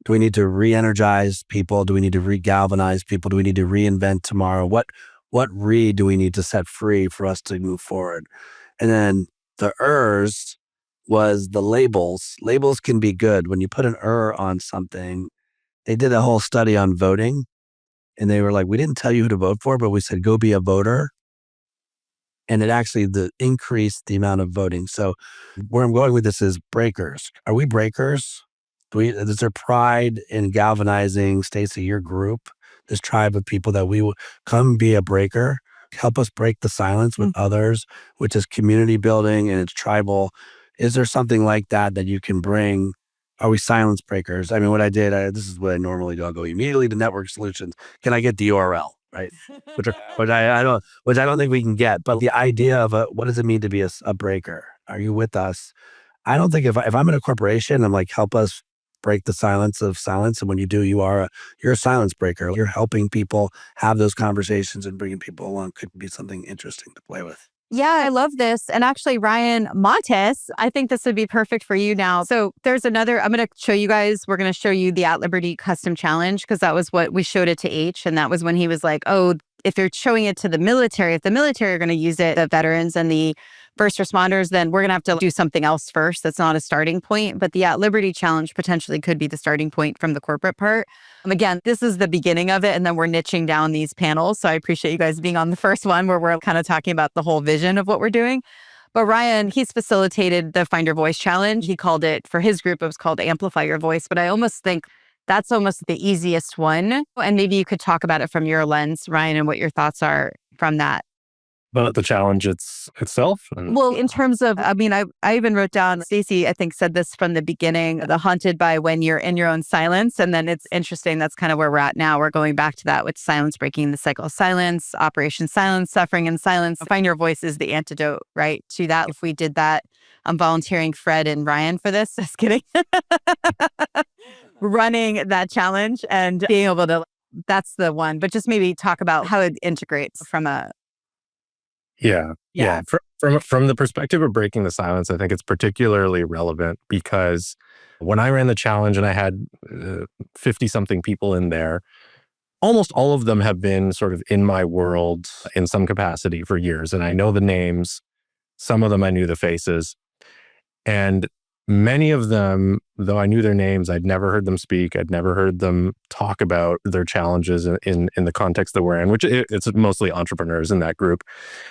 Speaker 6: Do we need to re-energize people? Do we need to re-galvanize people? Do we need to reinvent tomorrow? What re do we need to set free for us to move forward? And then the ers was the labels. Labels can be good. When you put an on something, they did a whole study on voting, and they were like, we didn't tell you who to vote for, but we said, go be a voter. And it actually increased the amount of voting. So where I'm going with this is breakers. Are we breakers? Is there pride in galvanizing, Stacey, your group, this tribe of people that we will come be a breaker, help us break the silence with others, which is community building and it's tribal. Is there something like that you can bring? Are we silence breakers? I mean, what I did, this is what I normally do. I'll go immediately to network solutions. Can I get the URL, right? which I don't think we can get. But the idea of what does it mean to be a breaker? Are you with us? I don't think if I'm in a corporation, I'm like, help us break the silence of silence. And when you do, you're a silence breaker. You're helping people have those conversations and bringing people along. Could be something interesting to play with.
Speaker 1: Yeah, I love this. And actually, Ryan, Montis, I think this would be perfect for you now. So there's I'm going to show you guys, we're going to show you the At Liberty custom challenge, because that was what we showed it to H. And that was when he was like, oh, if you're showing it to the military, if the military are going to use it, the veterans and the first responders, then we're going to have to do something else first. That's not a starting point. But the At Liberty Challenge potentially could be the starting point from the corporate part. Again, this is the beginning of it, and then we're niching down these panels. So I appreciate you guys being on the first one where we're kind of talking about the whole vision of what we're doing. But Ryan, he's facilitated the Find Your Voice Challenge. He called it, for his group, it was called Amplify Your Voice. But I almost think that's almost the easiest one. And maybe you could talk about it from your lens, Ryan, and what your thoughts are from that.
Speaker 10: But the challenge itself?
Speaker 1: Well, in terms of, I mean, I even wrote down, Stacey, I think, said this from the beginning, the haunted by when you're in your own silence. And then it's interesting, that's kind of where we're at now. We're going back to that with silence, breaking the cycle of silence, Operation Silence, suffering in silence. Find Your Voice is the antidote, right, to that. If we did that, I'm volunteering Fred and Ryan for this. Just kidding. Running that challenge and being able to, that's the one. But just maybe talk about how it integrates from a,
Speaker 10: Yeah. From the perspective of breaking the silence, I think it's particularly relevant because when I ran the challenge and I had 50-something people in there, almost all of them have been sort of in my world in some capacity for years. And I know the names. Some of them I knew the faces. And many of them, though I knew their names, I'd never heard them speak. I'd never heard them talk about their challenges in the context that we're in, which it's mostly entrepreneurs in that group.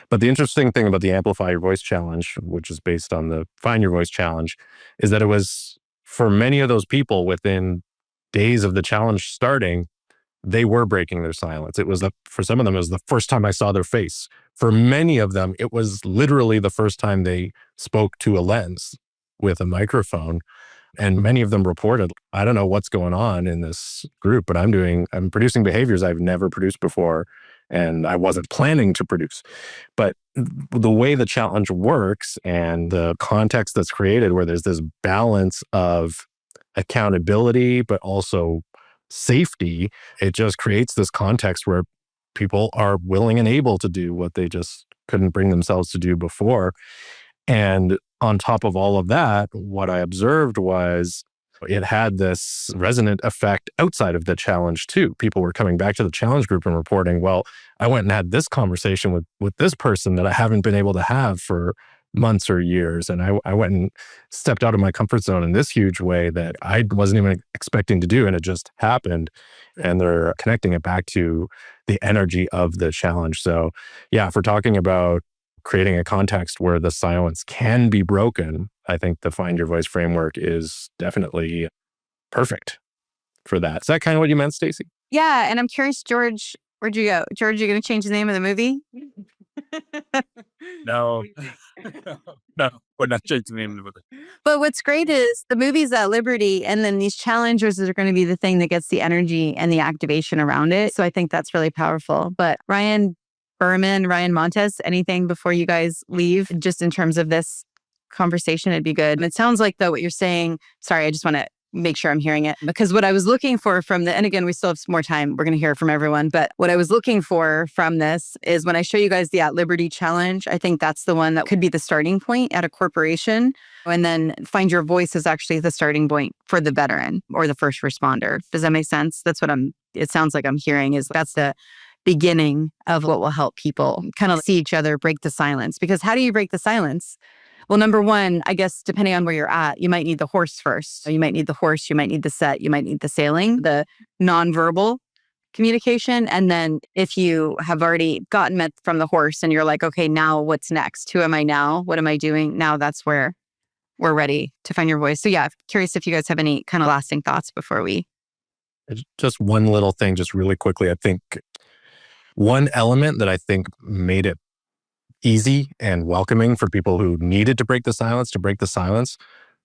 Speaker 10: But the interesting thing about the Amplify Your Voice Challenge, which is based on the Find Your Voice Challenge, is that it was for many of those people within days of the challenge starting, they were breaking their silence. It was for some of them, it was the first time I saw their face. For many of them, it was literally the first time they spoke to a lens with a microphone. And many of them reported, I don't know what's going on in this group, but I'm producing behaviors I've never produced before. And I wasn't planning to produce. But the way the challenge works and the context that's created where there's this balance of accountability, but also safety, it just creates this context where people are willing and able to do what they just couldn't bring themselves to do before. And on top of all of that, what I observed was it had this resonant effect outside of the challenge too. People were coming back to the challenge group and reporting, well, I went and had this conversation with this person that I haven't been able to have for months or years. And I went and stepped out of my comfort zone in this huge way that I wasn't even expecting to do. And it just happened. And they're connecting it back to the energy of the challenge. So yeah, if we're talking about creating a context where the silence can be broken, I think the Find Your Voice framework is definitely perfect for that. Is that kind of what you meant, Stacey?
Speaker 1: Yeah. And I'm curious, George, where'd you go? George, you going to change the name of the movie?
Speaker 10: No, we're not changing the name of the movie.
Speaker 1: But what's great is the movie's at Liberty, and then these challenges are going to be the thing that gets the energy and the activation around it. So I think that's really powerful. But Ryan Berman, Ryan Montis, anything before you guys leave, just in terms of this conversation, it'd be good. It sounds like, though, what you're saying, sorry, I just want to make sure I'm hearing it, because what I was looking for from and again, we still have some more time, we're going to hear from everyone, but what I was looking for from this is when I show you guys the At Liberty Challenge, I think that's the one that could be the starting point at a corporation. And then Find Your Voice is actually the starting point for the veteran or the first responder. Does that make sense? That's what it sounds like I'm hearing, is that's the beginning of what will help people kind of see each other, break the silence. Because how do you break the silence? Well, number one, I guess, depending on where you're at, you might need the horse first. So you might need the horse, you might need the set, you might need the sailing, the nonverbal communication. And then if you have already gotten met from the horse and you're like, okay, now what's next? Who am I now? What am I doing? Now that's where we're ready to find your voice. So yeah, I'm curious if you guys have any kind of lasting thoughts before we.
Speaker 10: Just one little thing, just really quickly. I think one element that I think made it easy and welcoming for people who needed to break the silence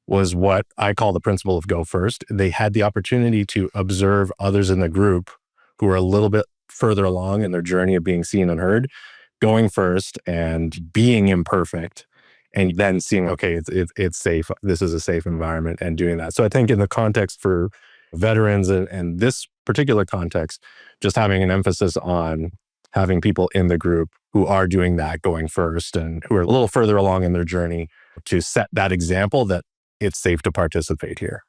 Speaker 10: was what I call the principle of go first. They had the opportunity to observe others in the group who were a little bit further along in their journey of being seen and heard, going first and being imperfect, and then seeing, okay, it's safe. This is a safe environment, and doing that. So I think in the context for veterans and this particular context, just having an emphasis on having people in the group who are doing that, going first, and who are a little further along in their journey to set that example that it's safe to participate here.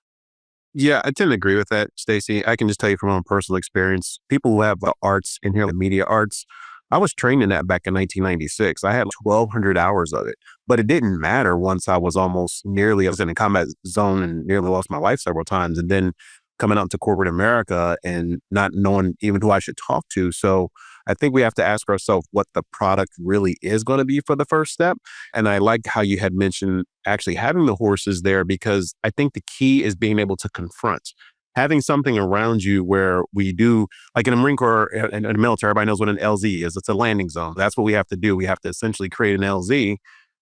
Speaker 2: Yeah, I tend to agree with that, Stacey. I can just tell you from my own personal experience, people who have the arts in here, the media arts, I was trained in that back in 1996. I had 1,200 hours of it, but it didn't matter once I was I was in a combat zone and nearly lost my life several times. And then coming out to corporate America and not knowing even who I should talk to. So I think we have to ask ourselves what the product really is going to be for the first step. And I like how you had mentioned actually having the horses there, because I think the key is being able to confront. Having something around you where we do, like in the Marine Corps and the military, everybody knows what an LZ is. It's a landing zone. That's what we have to do. We have to essentially create an LZ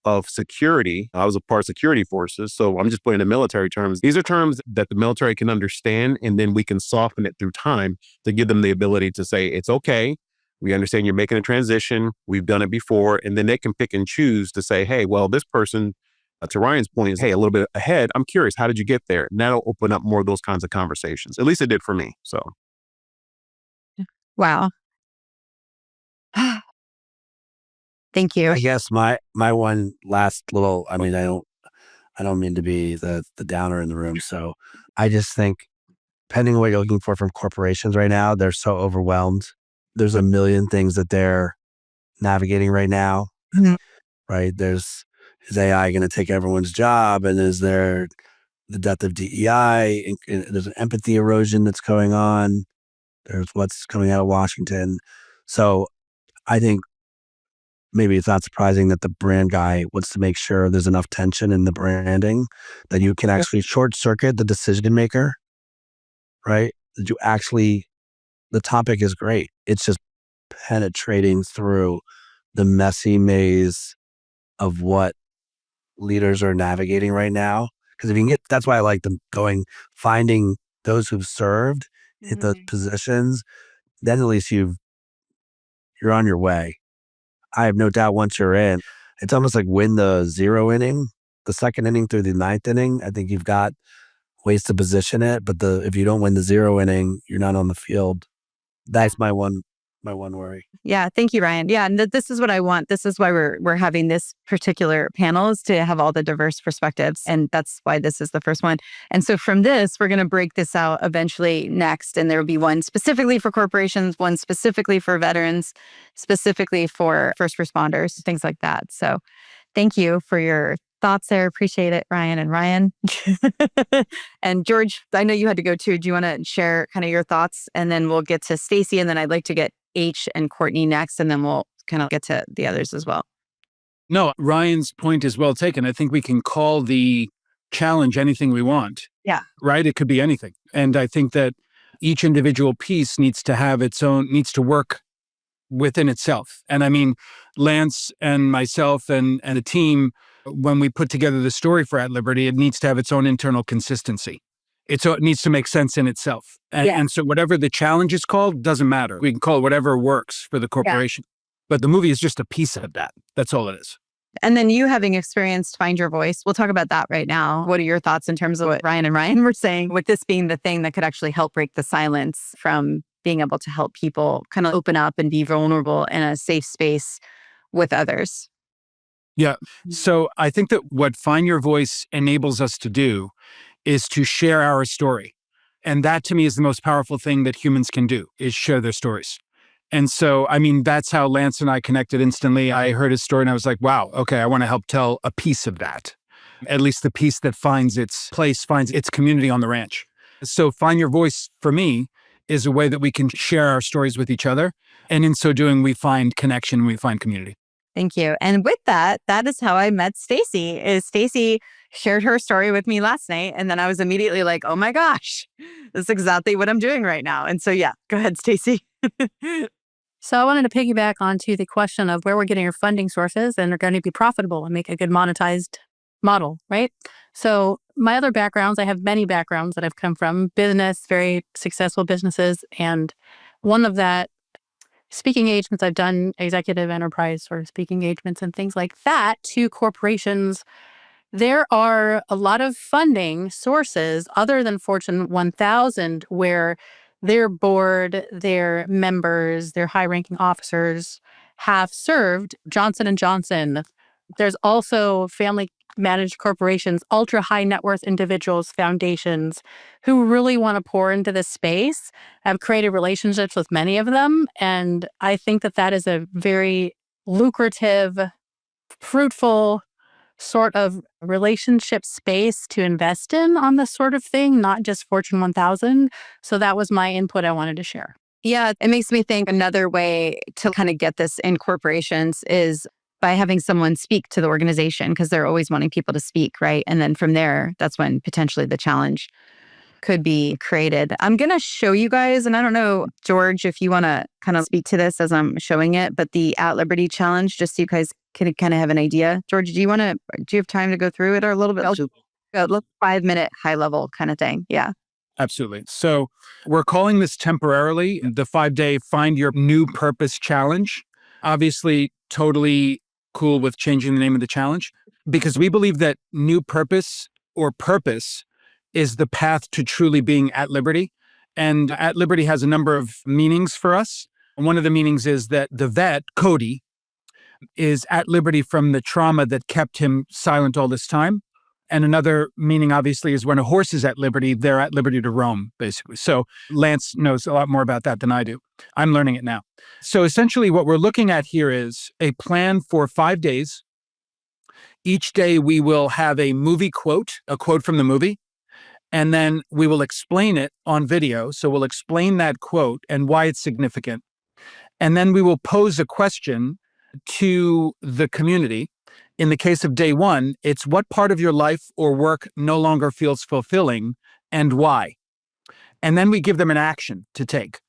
Speaker 2: of security. I was a part of security forces, so I'm just putting in military terms. These are terms that the military can understand, and then we can soften it through time to give them the ability to say, it's okay. We understand you're making a transition. We've done it before. And then they can pick and choose to say, hey, well, this person, to Ryan's point, is, hey, a little bit ahead. I'm curious, how did you get there? And that'll open up more of those kinds of conversations. At least it did for me. So,
Speaker 1: Wow. Thank you.
Speaker 6: I guess my one last little, I mean, I don't mean to be the downer in the room. So I just think, depending on what you're looking for from corporations right now, they're so overwhelmed. There's a million things that they're navigating right now, right? Is AI going to take everyone's job? And is there the death of DEI? And there's an empathy erosion that's going on. There's what's coming out of Washington. So I think maybe it's not surprising that the brand guy wants to make sure there's enough tension in the branding that you can actually short circuit the decision maker, right? That you actually, the topic is great. It's just penetrating through the messy maze of what leaders are navigating right now. Because if you can get, that's why I like them finding those who've served in those positions, then at least you're on your way. I have no doubt once you're in, it's almost like win the 0 inning, the second inning through the 9th inning. I think you've got ways to position it, but if you don't win the 0 inning, you're not on the field. That's my one worry.
Speaker 1: Yeah, thank you, Ryan. Yeah, and this is what I want. This is why we're having this particular panel, is to have all the diverse perspectives, and that's why this is the first one. And so from this, we're going to break this out eventually next, and there will be one specifically for corporations, one specifically for veterans, specifically for first responders, things like that. So thank you for your thoughts there. Appreciate it, Ryan and Ryan. And George, I know you had to go too. Do you want to share kind of your thoughts? And then we'll get to Stacey, and then I'd like to get H and Courtney next, and then we'll kind of get to the others as well.
Speaker 12: No, Ryan's point is well taken. I think we can call the challenge anything we want.
Speaker 1: Yeah.
Speaker 12: Right? It could be anything. And I think that each individual piece needs to work within itself. And I mean, Lance and myself and the team, when we put together the story for At Liberty, it needs to have its own internal consistency. It needs to make sense in itself. And so whatever the challenge is called, doesn't matter. We can call it whatever works for the corporation. But the movie is just a piece of that. That's all it is.
Speaker 1: And then you having experienced Find Your Voice, we'll talk about that right now. What are your thoughts in terms of what Ryan and Ryan were saying, with this being the thing that could actually help break the silence from being able to help people kind of open up and be vulnerable in a safe space with others?
Speaker 12: Yeah. So I think that what Find Your Voice enables us to do is to share our story. And that to me is the most powerful thing that humans can do, is share their stories. And so, I mean, that's how Lance and I connected instantly. I heard his story and I was like, wow, okay, I want to help tell a piece of that. At least the piece that finds its place, finds its community on the ranch. So Find Your Voice for me is a way that we can share our stories with each other. And in so doing, we find connection, we find community.
Speaker 1: Thank you. And with that is how I met Stacey. Stacey shared her story with me last night. And then I was immediately like, oh my gosh, this is exactly what I'm doing right now. And so, yeah, go ahead, Stacey.
Speaker 9: So I wanted to piggyback onto the question of where we're getting our funding sources and are going to be profitable and make a good monetized model, right? So my other backgrounds, I have many backgrounds that I've come from, business, very successful businesses. And one of that, speaking engagements, I've done executive enterprise sort of speaking engagements and things like that to corporations. There are a lot of funding sources other than Fortune 1000 where their board, their members, their high-ranking officers have served. Johnson & Johnson. There's also family managed corporations, ultra high net worth individuals, foundations who really want to pour into this space. I've created relationships with many of them. And I think that that is a very lucrative, fruitful sort of relationship space to invest in on this sort of thing, not just Fortune 1000. So that was my input I wanted to share.
Speaker 1: Yeah, it makes me think another way to kind of get this in corporations is by having someone speak to the organization, because they're always wanting people to speak, right? And then from there, that's when potentially the challenge could be created. I'm going to show you guys, and I don't know, George, if you want to kind of speak to this as I'm showing it, but the At Liberty Challenge, just so you guys can kind of have an idea. George, do you have time to go through it or a little bit? Look, 5-minute high level kind of thing. Yeah.
Speaker 12: Absolutely. So we're calling this temporarily the 5-day Find Your New Purpose Challenge. Obviously, totally cool with changing the name of the challenge because we believe that new purpose or purpose is the path to truly being at liberty. And at liberty has a number of meanings for us. One of the meanings is that the vet, Cody, is at liberty from the trauma that kept him silent all this time. And another meaning, obviously, is when a horse is at liberty, they're at liberty to roam, basically. So Lance knows a lot more about that than I do. I'm learning it now. So essentially, what we're looking at here is a plan for 5 days. Each day, we will have a movie quote, a quote from the movie, and then we will explain it on video. So we'll explain that quote and why it's significant. And then we will pose a question to the community. In the case of day 1, it's what part of your life or work no longer feels fulfilling and why? And then we give them an action to take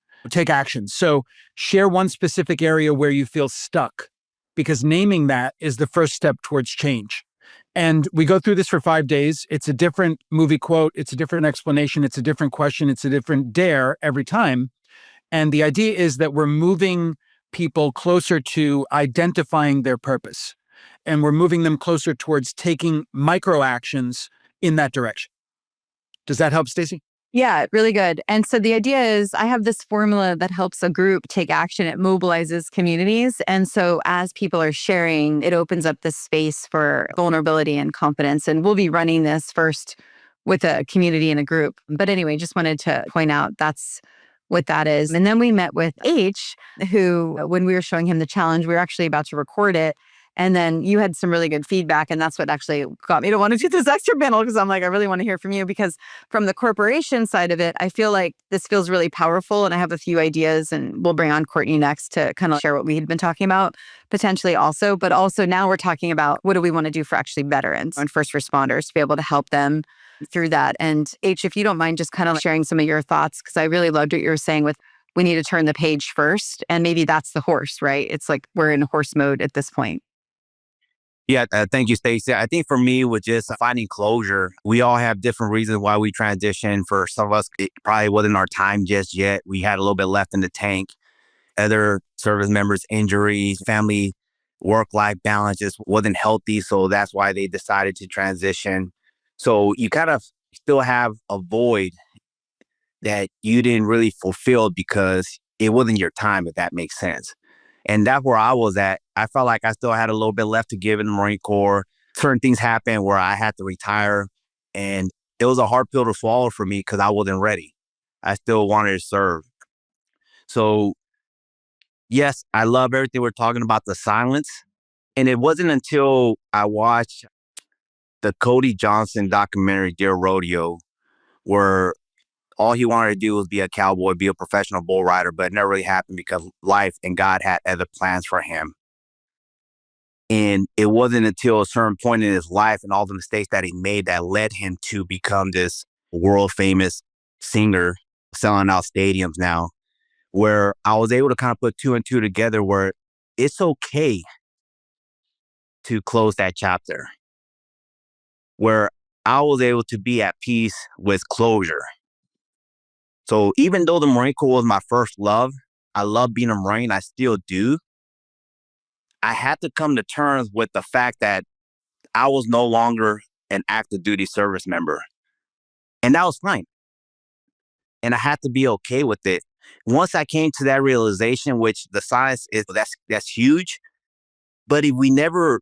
Speaker 12: action. So share one specific area where you feel stuck, because naming that is the first step towards change. And we go through this for 5 days. It's a different movie quote. It's a different explanation. It's a different question. It's a different dare every time. And the idea is that we're moving people closer to identifying their purpose. And we're moving them closer towards taking micro actions in that direction. Does that help, Stacey?
Speaker 1: Yeah, really good. And so the idea is I have this formula that helps a group take action. It mobilizes communities. And so as people are sharing, it opens up this space for vulnerability and confidence. And we'll be running this first with a community and a group. But anyway, just wanted to point out that's what that is. And then we met with H, who, when we were showing him the challenge, we were actually about to record it. And then you had some really good feedback. And that's what actually got me to want to do this extra panel, because I'm like, I really want to hear from you, because from the corporation side of it, I feel like this feels really powerful. And I have a few ideas, and we'll bring on Courtney next to kind of share what we had been talking about potentially also. But also now we're talking about what do we want to do for actually veterans and first responders to be able to help them through that. And H, if you don't mind just kind of sharing some of your thoughts, because I really loved what you were saying with we need to turn the page first. And maybe that's the horse, right? It's like we're in horse mode at this point.
Speaker 8: Yeah, thank you, Stacey. I think for me, with just finding closure, we all have different reasons why we transition. For some of us, it probably wasn't our time just yet. We had a little bit left in the tank. Other service members, injuries, family, work-life balance just wasn't healthy. So that's why they decided to transition. So you kind of still have a void that you didn't really fulfill because it wasn't your time, if that makes sense. And that's where I was at. I felt like I still had a little bit left to give in the Marine Corps. Certain things happened where I had to retire. And it was a hard pill to swallow for me because I wasn't ready. I still wanted to serve. So, yes, I love everything we're talking about, the silence. And it wasn't until I watched the Cody Johnson documentary, Dear Rodeo, where all he wanted to do was be a cowboy, be a professional bull rider, but it never really happened because life and God had other plans for him. And it wasn't until a certain point in his life and all the mistakes that he made that led him to become this world famous singer, selling out stadiums now, where I was able to kind of put 2 and 2 together, where it's okay to close that chapter, where I was able to be at peace with closure. So even though the Marine Corps was my first love, I love being a Marine, I still do. I had to come to terms with the fact that I was no longer an active duty service member. And that was fine. And I had to be okay with it. Once I came to that realization, which the science is, that's huge. But if we never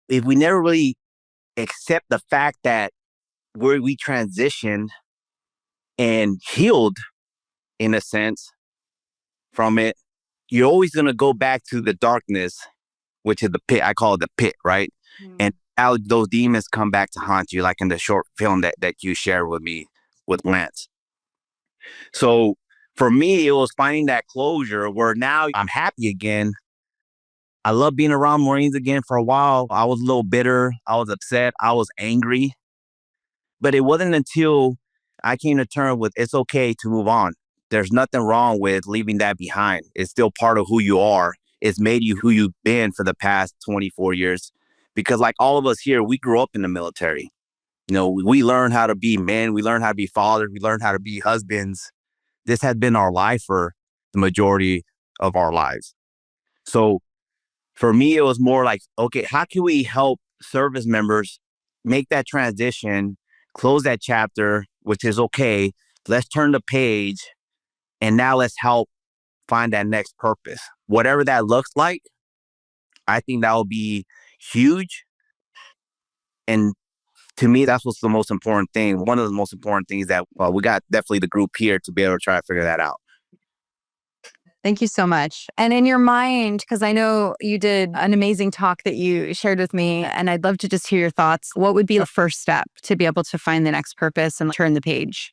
Speaker 8: really accept the fact that where we transitioned and healed, in a sense, from it, you're always going to go back to the darkness, which is the pit. I call it the pit, right? And how those demons come back to haunt you, like in the short film that you shared with me with Lance. So for me, it was finding that closure where now I'm happy again. I love being around Marines again. For a while, I was a little bitter. I was upset. I was angry. But it wasn't until I came to terms with it's okay to move on. There's nothing wrong with leaving that behind. It's still part of who you are. It's made you who you've been for the past 24 years. Because like all of us here, we grew up in the military. You know, we learned how to be men. We learned how to be fathers. We learned how to be husbands. This has been our life for the majority of our lives. So for me, it was more like, okay, how can we help service members make that transition, close that chapter, which is okay. Let's turn the page. And now let's help find that next purpose. Whatever that looks like, I think that will be huge. And to me, that's what's the most important thing. One of the most important things that we got definitely the group here to be able to try to figure that out.
Speaker 1: Thank you so much. And in your mind, because I know you did an amazing talk that you shared with me, and I'd love to just hear your thoughts. What would be the first step to be able to find the next purpose and turn the page?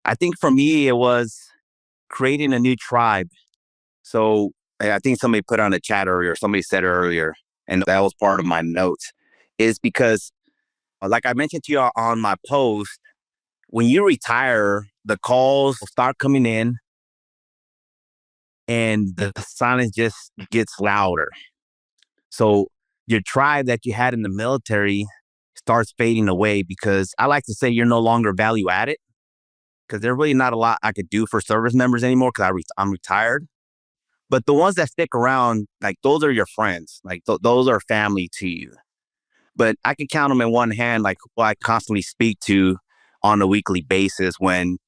Speaker 8: I think for me, it was creating a new tribe. So I think somebody put on a chat earlier, somebody said earlier, and that was part of my notes, is because like I mentioned to you on my post, when you retire, the calls will start coming in and the silence just gets louder. So your tribe that you had in the military starts fading away because I like to say you're no longer value added because there's really not a lot I could do for service members anymore because I'm retired. But the ones that stick around, like those are your friends, like those are family to you. But I can count them in one hand, like who I constantly speak to on a weekly basis when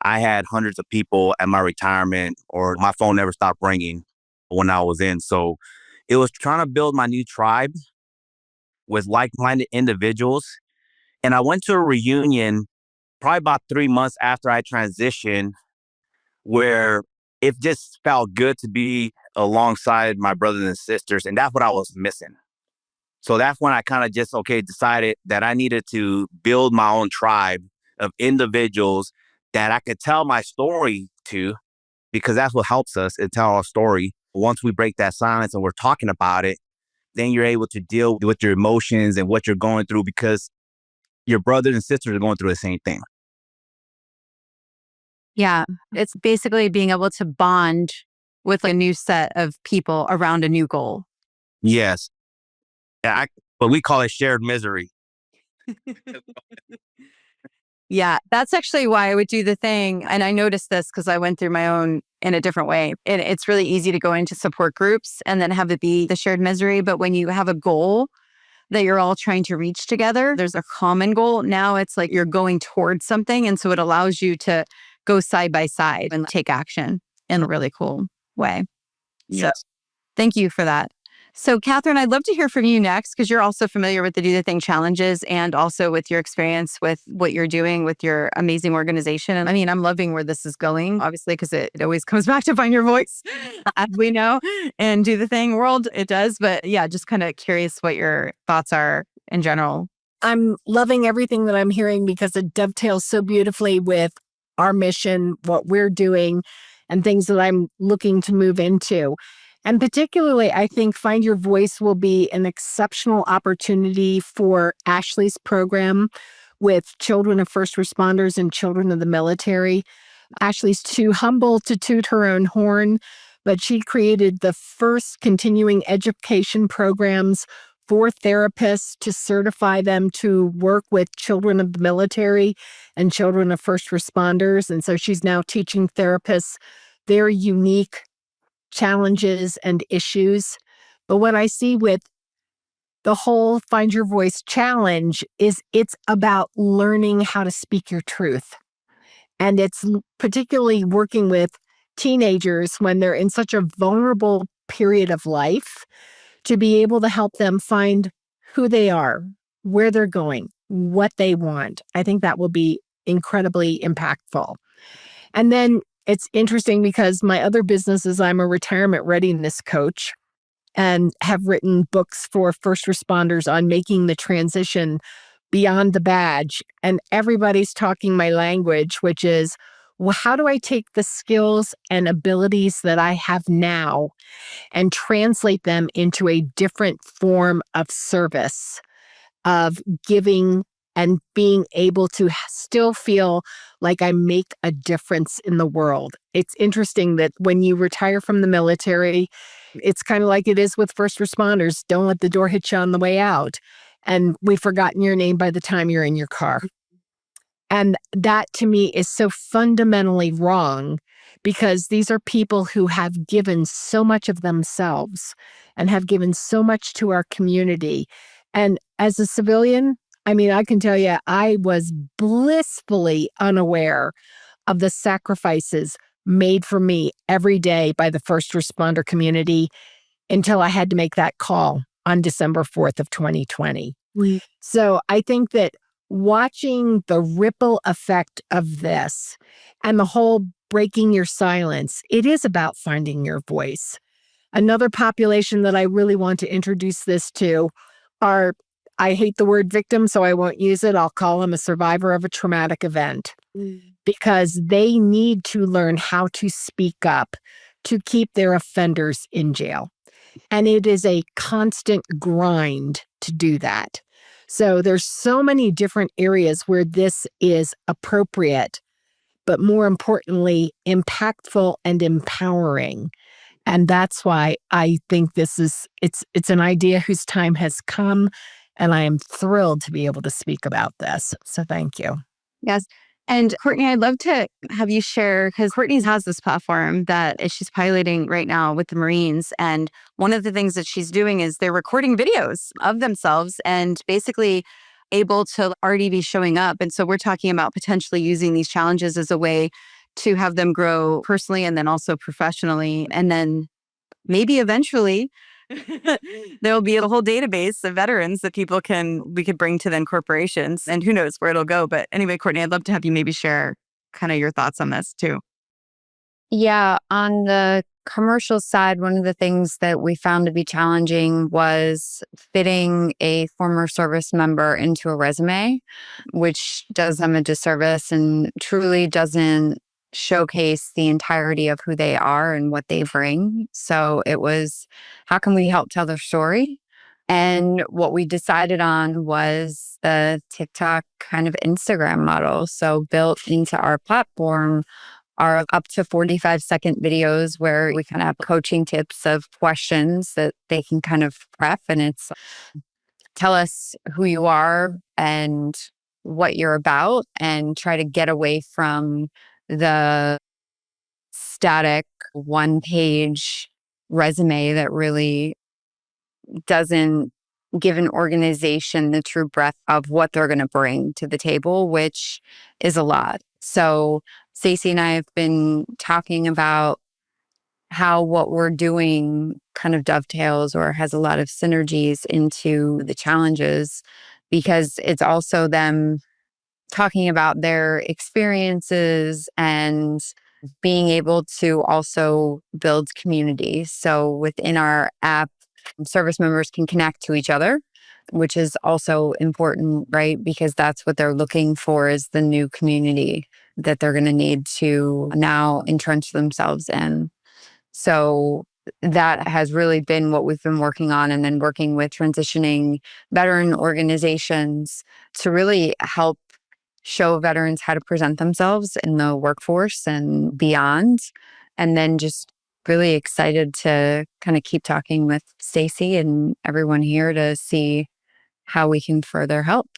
Speaker 8: I had hundreds of people at my retirement or my phone never stopped ringing when I was in. So it was trying to build my new tribe with like-minded individuals. And I went to a reunion probably about 3 months after I transitioned where it just felt good to be alongside my brothers and sisters. And that's what I was missing. So that's when I kind of just, decided that I needed to build my own tribe of individuals that I could tell my story to, because that's what helps us is tell our story. Once we break that silence and we're talking about it, then you're able to deal with your emotions and what you're going through because your brothers and sisters are going through the same thing.
Speaker 1: Yeah, it's basically being able to bond with a new set of people around a new goal.
Speaker 8: Yes. Yeah, but we call it shared misery.
Speaker 1: Yeah, that's actually why I would do the thing. And I noticed this because I went through my own in a different way. And it's really easy to go into support groups and then have it be the shared misery. But when you have a goal that you're all trying to reach together, there's a common goal. Now it's like you're going towards something. And so it allows you to go side by side and take action in a really cool way.
Speaker 8: Yes.
Speaker 1: So thank you for that. So Kathryn, I'd love to hear from you next because you're also familiar with the Do the Thing challenges and also with your experience with what you're doing with your amazing organization. And I mean, I'm loving where this is going, obviously, because it always comes back to find your voice, as we know, and Do the Thing world, it does. But yeah, just kind of curious what your thoughts are in general.
Speaker 3: I'm loving everything that I'm hearing because it dovetails so beautifully with our mission, what we're doing, and things that I'm looking to move into. And particularly, I think Find Your Voice will be an exceptional opportunity for Ashley's program with children of first responders and children of the military. Ashley's too humble to toot her own horn, but she created the first continuing education programs for therapists to certify them to work with children of the military and children of first responders. And so she's now teaching therapists their unique challenges and issues. But what I see with the whole Find Your Voice challenge is it's about learning how to speak your truth. And it's particularly working with teenagers when they're in such a vulnerable period of life to be able to help them find who they are, where they're going, what they want. I think that will be incredibly impactful. And then it's interesting because my other business is I'm a retirement readiness coach and have written books for first responders on making the transition beyond the badge. And everybody's talking my language, which is, well, how do I take the skills and abilities that I have now and translate them into a different form of service, of giving and being able to still feel like I make a difference in the world. It's interesting that when you retire from the military, it's kind of like it is with first responders. Don't let the door hit you on the way out. And we've forgotten your name by the time you're in your car. And that to me is so fundamentally wrong because these are people who have given so much of themselves and have given so much to our community. And as a civilian, I mean, I can tell you, I was blissfully unaware of the sacrifices made for me every day by the first responder community until I had to make that call on December 4th of 2020. So I think that watching the ripple effect of this and the whole breaking your silence, it is about finding your voice. Another population that I really want to introduce this to are, I hate the word victim, so I won't use it. I'll call them a survivor of a traumatic event because they need to learn how to speak up to keep their offenders in jail. And it is a constant grind to do that. So there's so many different areas where this is appropriate, but more importantly, impactful and empowering. And that's why I think this is, it's an idea whose time has come, and I am thrilled to be able to speak about this. So thank you.
Speaker 1: Yes. And Courtney, I'd love to have you share, because Courtney has this platform that she's piloting right now with the Marines. And one of the things that she's doing is they're recording videos of themselves and basically able to already be showing up. And so we're talking about potentially using these challenges as a way to have them grow personally and then also professionally. And then maybe eventually there'll be a whole database of veterans that we could bring to then corporations, and who knows where it'll go. But anyway, Courtney, I'd love to have you maybe share kind of your thoughts on this too.
Speaker 7: Yeah, on the commercial side, one of the things that we found to be challenging was fitting a former service member into a resume, which does them a disservice and truly doesn't showcase the entirety of who they are and what they bring. So it was, how can we help tell their story? And what we decided on was the TikTok kind of Instagram model. So built into our platform are up to 45-second videos where we kind of have coaching tips of questions that they can kind of prep. And it's tell us who you are and what you're about, and try to get away from the static one-page resume that really doesn't give an organization the true breadth of what they're going to bring to the table, which is a lot. So Stacey and I have been talking about how what we're doing kind of dovetails or has a lot of synergies into the challenges, because it's also them talking about their experiences and being able to also build community. So within our app, service members can connect to each other, which is also important, right? Because that's what they're looking for, is the new community that they're going to need to now entrench themselves in. So that has really been what we've been working on, and then working with transitioning veteran organizations to really help show veterans how to present themselves in the workforce and beyond. And then just really excited to kind of keep talking with Stacey and everyone here to see how we can further help.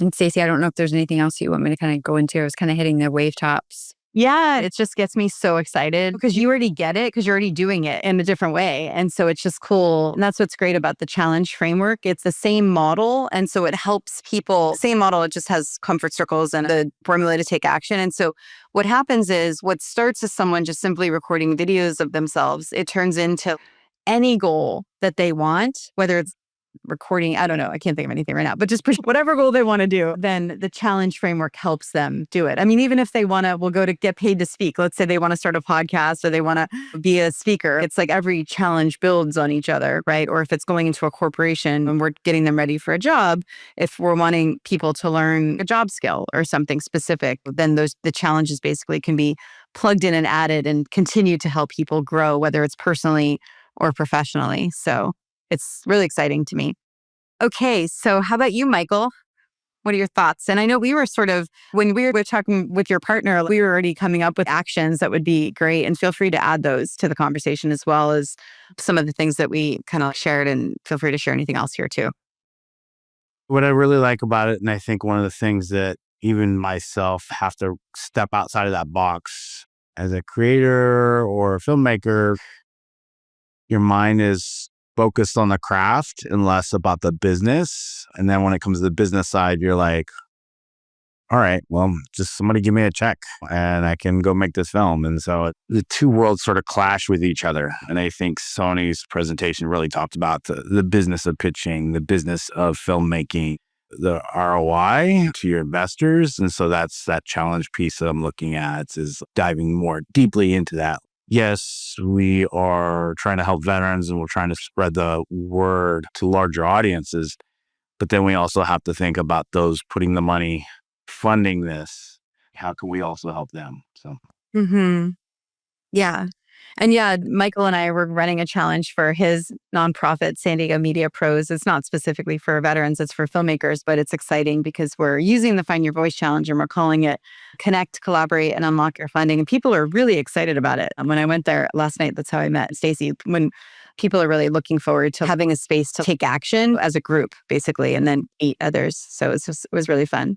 Speaker 7: And Stacey, I don't know if there's anything else you want me to kind of go into. I was kind of hitting the wave tops.
Speaker 1: Yeah, it just gets me so excited because you already get it, because you're already doing it in a different way. And so it's just cool. And that's what's great about the challenge framework. It's the same model. And so it helps people, same model, it just has comfort circles and the formula to take action. And so what happens is, what starts as someone just simply recording videos of themselves, it turns into any goal that they want, whether it's recording. I don't know. I can't think of anything right now, but just whatever goal they want to do, then the challenge framework helps them do it. I mean, even if they will go to get paid to speak. Let's say they want to start a podcast or they want to be a speaker. It's like every challenge builds on each other, right? Or if it's going into a corporation and we're getting them ready for a job, if we're wanting people to learn a job skill or something specific, then the challenges basically can be plugged in and added and continue to help people grow, whether it's personally or professionally. So it's really exciting to me. Okay, so how about you, Michael? What are your thoughts? And I know we were when we were talking with your partner, we were already coming up with actions that would be great. And feel free to add those to the conversation as well as some of the things that we kind of shared, and feel free to share anything else here too.
Speaker 4: What I really like about it, and I think one of the things that even myself have to step outside of that box as a creator or a filmmaker, your mind is focused on the craft and less about the business. And then when it comes to the business side, you're like, all right, well, just somebody give me a check and I can go make this film. And so the two worlds sort of clash with each other. And I think Sony's presentation really talked about the business of pitching, the business of filmmaking, the ROI to your investors. And so that's that challenge piece that I'm looking at, is diving more deeply into that. Yes, we are trying to help veterans and we're trying to spread the word to larger audiences. But then we also have to think about those putting the money, funding this. How can we also help them? So,
Speaker 1: Yeah. And yeah, Michael and I were running a challenge for his nonprofit, San Diego Media Pros. It's not specifically for veterans, it's for filmmakers, but it's exciting because we're using the Find Your Voice Challenge and we're calling it Connect, Collaborate, and Unlock Your Funding. And people are really excited about it. And when I went there last night, that's how I met Stacey. When people are really looking forward to having a space to take action as a group, basically, and then meet others. So it was really fun.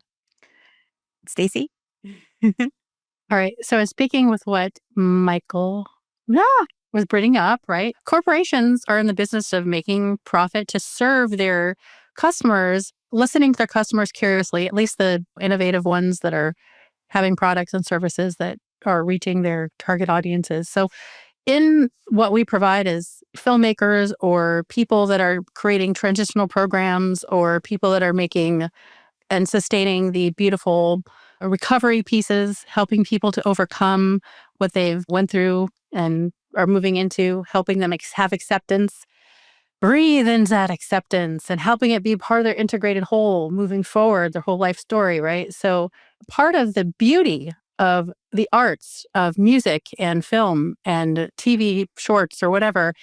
Speaker 1: Stacey?
Speaker 9: All right. So speaking with what Michael was bringing up, right? Corporations are in the business of making profit to serve their customers, listening to their customers curiously, at least the innovative ones that are having products and services that are reaching their target audiences. So in what we provide as filmmakers or people that are creating transitional programs or people that are making and sustaining the beautiful recovery pieces, helping people to overcome what they've went through and are moving into, helping them have acceptance, breathe into that acceptance and helping it be part of their integrated whole, moving forward, their whole life story, right? So part of the beauty of the arts of music and film and TV shorts or whatever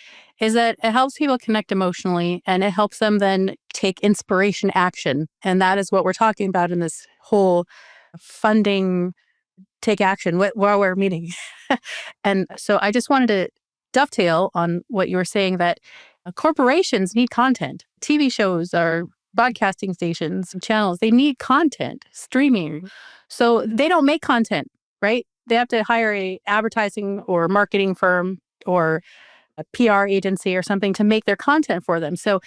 Speaker 9: is that it helps people connect emotionally and it helps them then take inspiration action. And that is what we're talking about in this whole funding, take action while we're meeting. And so I just wanted to dovetail on what you were saying, that corporations need content. TV shows are broadcasting stations, channels, they need content, streaming. So they don't make content, right? They have to hire a advertising or marketing firm or a PR agency or something to make their content for them. So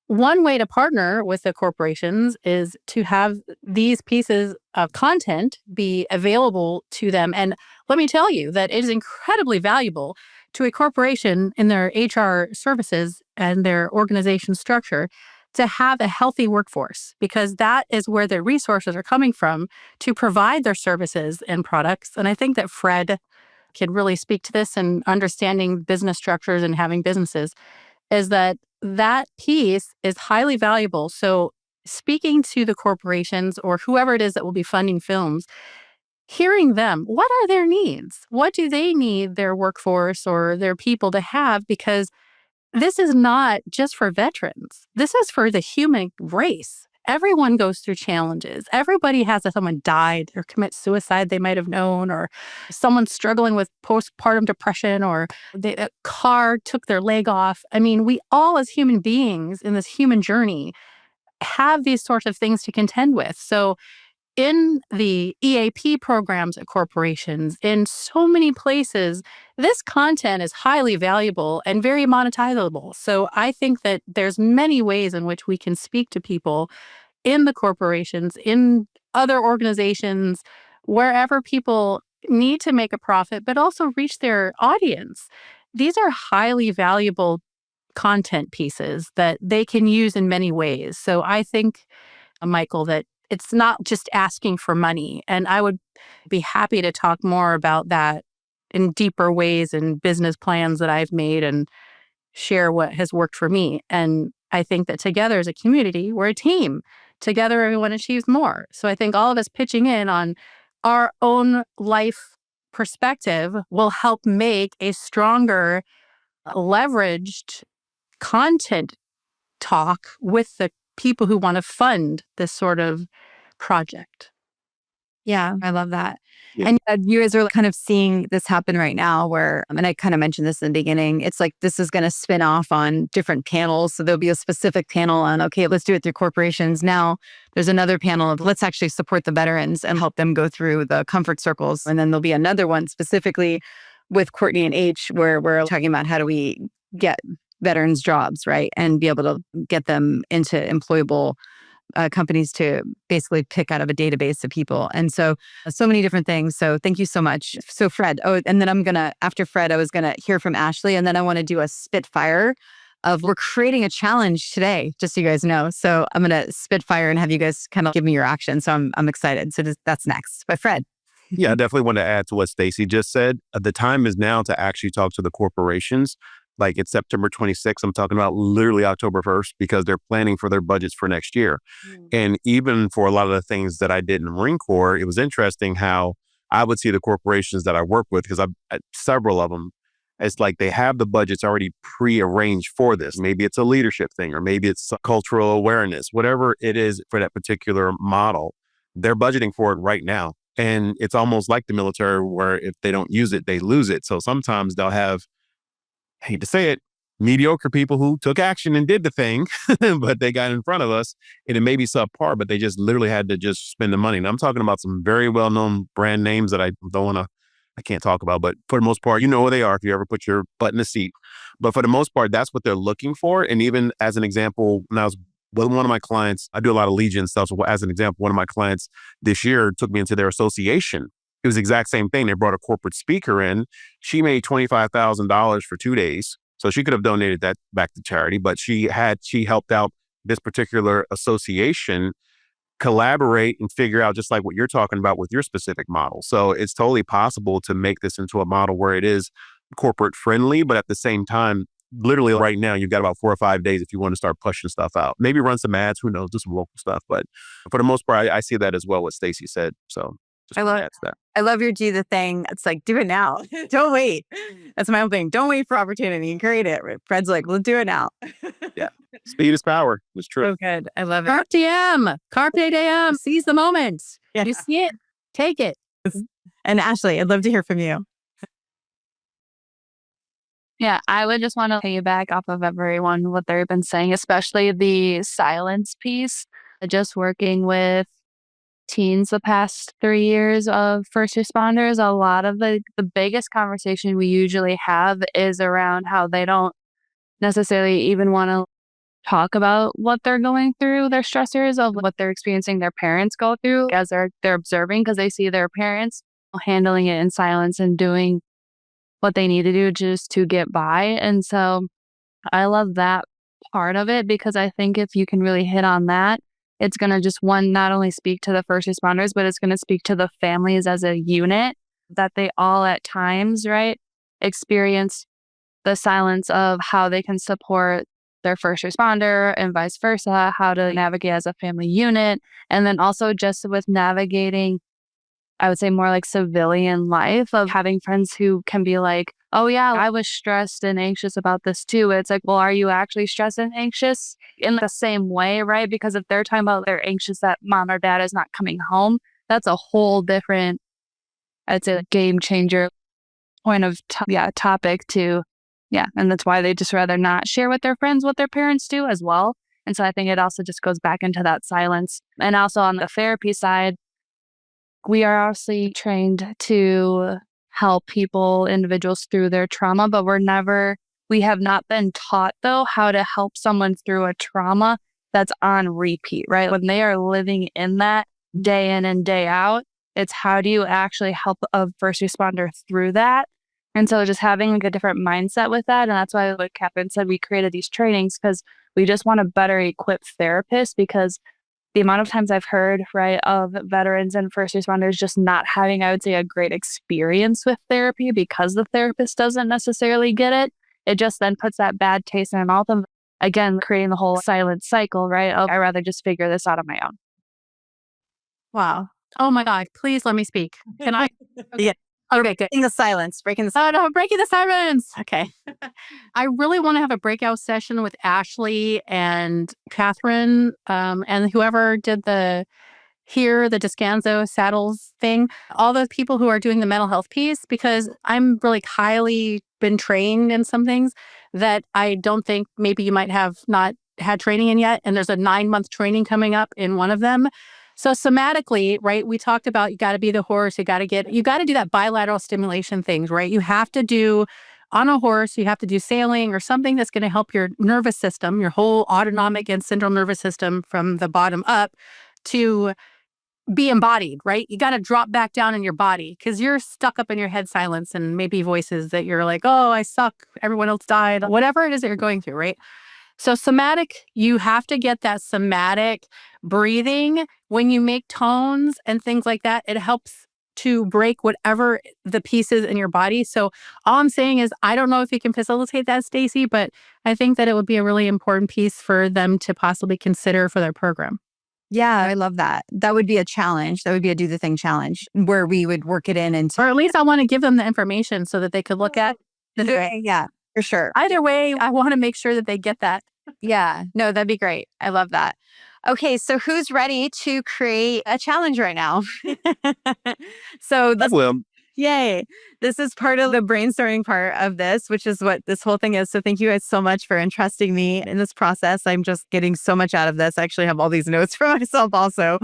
Speaker 9: one way to partner with the corporations is to have these pieces of content be available to them. And let me tell you that it is incredibly valuable to a corporation in their HR services and their organization structure to have a healthy workforce, because that is where their resources are coming from to provide their services and products. And I think that Fred can really speak to this, and understanding business structures and having businesses is that piece is highly valuable. So speaking to the corporations or whoever it is that will be funding films, hearing them, what are their needs? What do they need their workforce or their people to have? Because this is not just for veterans. This is for the human race. Everyone goes through challenges. Everybody has someone died or commit suicide they might have known, or someone struggling with postpartum depression, or a car took their leg off. I mean, we all as human beings in this human journey have these sorts of things to contend with. So in the EAP programs at corporations, in so many places, this content is highly valuable and very monetizable. So I think that there's many ways in which we can speak to people in the corporations, in other organizations, wherever people need to make a profit, but also reach their audience. These are highly valuable content pieces that they can use in many ways. So I think, Michael, that it's not just asking for money. And I would be happy to talk more about that in deeper ways and business plans that I've made and share what has worked for me. And I think that together as a community, we're a team. Together, everyone achieves more. So I think all of us pitching in on our own life perspective will help make a stronger, leveraged content talk with the people who want to fund this sort of project.
Speaker 1: Yeah, I love that.
Speaker 2: Yeah.
Speaker 1: And you guys are kind of seeing this happen right now where, and I kind of mentioned this in the beginning, it's like this is going to spin off on different panels. So there'll be a specific panel on, okay, let's do it through corporations. Now there's another panel of let's actually support the veterans and help them go through the comfort circles. And then there'll be another one specifically with Courtney and H where we're talking about how do we get veterans jobs, right? And be able to get them into employable companies to basically pick out of a database of people. And so many different things. So thank you so much. So Fred, and then after Fred, I was going to hear from Ashley, and then I want to do a spitfire of we're creating a challenge today, just so you guys know. So I'm going to spitfire and have you guys kind of give me your action. So I'm excited. So that's next. But Fred.
Speaker 2: Yeah, I definitely want to add to what Stacey just said. The time is now to actually talk to the corporations. Like it's September 26th. I'm talking about literally October 1st because they're planning for their budgets for next year. And even for a lot of the things that I did in Marine Corps, it was interesting how I would see the corporations that I work with, because I've several of them, it's like they have the budgets already pre-arranged for this. Maybe it's a leadership thing, or maybe it's cultural awareness, whatever it is for that particular model, they're budgeting for it right now. And it's almost like the military where if they don't use it, they lose it. So sometimes they'll have, hate to say it, mediocre people who took action and did the thing, but they got in front of us and it may be subpar, but they just literally had to just spend the money. And I'm talking about some very well-known brand names that I can't talk about, but for the most part, you know who they are if you ever put your butt in a seat. But for the most part, that's what they're looking for. And even as an example, when I was with one of my clients, I do a lot of Legion stuff. So as an example, one of my clients this year took me into their association. It was the exact same thing. They brought a corporate speaker in. She made $25,000 for 2 days. So she could have donated that back to charity, but she helped out this particular association collaborate and figure out just like what you're talking about with your specific model. So it's totally possible to make this into a model where it is corporate friendly, but at the same time, literally right now, you've got about 4 or 5 days if you want to start pushing stuff out. Maybe run some ads, who knows, do some local stuff. But for the most part, I see that as well, what Stacey said. So
Speaker 1: I love your do the thing. It's like, do it now. Don't wait. That's my own thing. Don't wait for opportunity and create it. Fred's like, let's do it now.
Speaker 2: Yeah. Speed is power. It's true.
Speaker 1: So good. I love it.
Speaker 9: Carpe diem. Seize the moment.
Speaker 1: Yeah.
Speaker 9: You see it, take it.
Speaker 1: And Ashley, I'd love to hear from you.
Speaker 5: Yeah, I would just want to piggyback off of everyone, what they've been saying, especially the silence piece. Just working with teens the past 3 years of first responders, a lot of the biggest conversation we usually have is around how they don't necessarily even want to talk about what they're going through, their stressors of what they're experiencing their parents go through as they're observing, because they see their parents handling it in silence and doing what they need to do just to get by. And so I love that part of it, because I think if you can really hit on that, it's going to just not only speak to the first responders, but it's going to speak to the families as a unit, that they all at times, right, experience the silence of how they can support their first responder and vice versa, how to navigate as a family unit. And then also just with navigating, I would say more like civilian life, of having friends who can be like, oh yeah, I was stressed and anxious about this too. It's like, well, are you actually stressed and anxious in the same way, right? Because if they're talking about they're anxious that mom or dad is not coming home, that's a whole different, I'd say, game changer point of topic to, and that's why they just rather not share with their friends what their parents do as well. And so I think it also just goes back into that silence. And also on the therapy side, we are obviously trained to help individuals through their trauma, but we have not been taught though how to help someone through a trauma that's on repeat, right? When they are living in that day in and day out, it's how do you actually help a first responder through that And so just having like a different mindset with that. And that's why, like Kathryn said, we created these trainings because we just want to better equip therapists, because the amount of times I've heard, right, of veterans and first responders just not having, I would say, a great experience with therapy because the therapist doesn't necessarily get it. It just then puts that bad taste in their mouth of, again, creating the whole silent cycle, right? Of, I'd rather just figure this out on my own.
Speaker 9: Wow. Oh my God. Please let me speak. Can I? Okay.
Speaker 1: Yeah.
Speaker 9: Okay, good.
Speaker 1: Breaking the silence.
Speaker 9: Oh, no, breaking the silence. Okay. I really want to have a breakout session with Ashley and Kathryn, and whoever did the Descanso saddles thing, all those people who are doing the mental health piece, because I'm really highly been trained in some things that I don't think maybe you might have not had training in yet. And there's a 9-month training coming up in one of them. So somatically, right, we talked about you got to be the horse, you got to do that bilateral stimulation things, right? You have to do on a horse, you have to do sailing or something that's going to help your nervous system, your whole autonomic and central nervous system from the bottom up to be embodied, right? You got to drop back down in your body because you're stuck up in your head silence and maybe voices that you're like, oh, I suck, everyone else died, whatever it is that you're going through, right? So somatic, you have to get that somatic breathing. When you make tones and things like that, it helps to break whatever the pieces in your body. So all I'm saying is, I don't know if you can facilitate that, Stacey, but I think that it would be a really important piece for them to possibly consider for their program.
Speaker 1: Yeah, I love that. That would be a challenge. That would be a do the thing challenge where we would work it in. And
Speaker 9: or at least I want to give them the information so that they could look at
Speaker 1: the yeah, for sure.
Speaker 9: Either way, I want to make sure that they get that.
Speaker 1: Yeah, no, that'd be great. I love that. Okay, so who's ready to create a challenge right now? So
Speaker 2: I will.
Speaker 1: yay. This is part of the brainstorming part of this, which is what this whole thing is. So thank you guys so much for entrusting me in this process. I'm just getting so much out of this. I actually have all these notes for myself also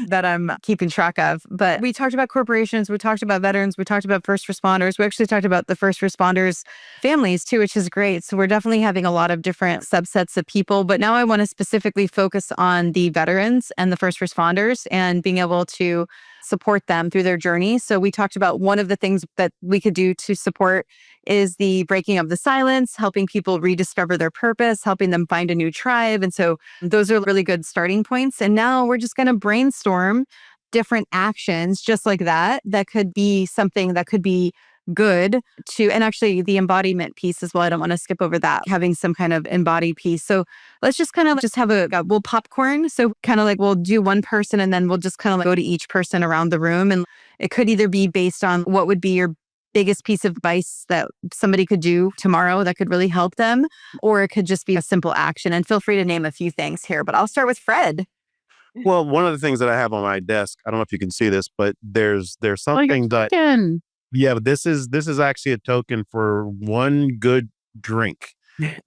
Speaker 1: that I'm keeping track of. But we talked about corporations, we talked about veterans, we talked about first responders. We actually talked about the first responders' families too, which is great. So we're definitely having a lot of different subsets of people. But now I want to specifically focus on the veterans and the first responders and being able to support them through their journey. So we talked about one of the things that we could do to support is the breaking of the silence, helping people rediscover their purpose, helping them find a new tribe. And so those are really good starting points. And now we're just going to brainstorm different actions just like that, that could be something that could be good to, and actually the embodiment piece as well. I don't want to skip over that, having some kind of embodied piece. So let's just kind of just have we'll popcorn. So kind of like we'll do one person and then we'll just kind of like go to each person around the room. And it could either be based on what would be your biggest piece of advice that somebody could do tomorrow that could really help them, or it could just be a simple action. And feel free to name a few things here, but I'll start with Fred.
Speaker 2: Well, one of the things that I have on my desk, I don't know if you can see this, but there's something that yeah, but this is actually a token for one good drink.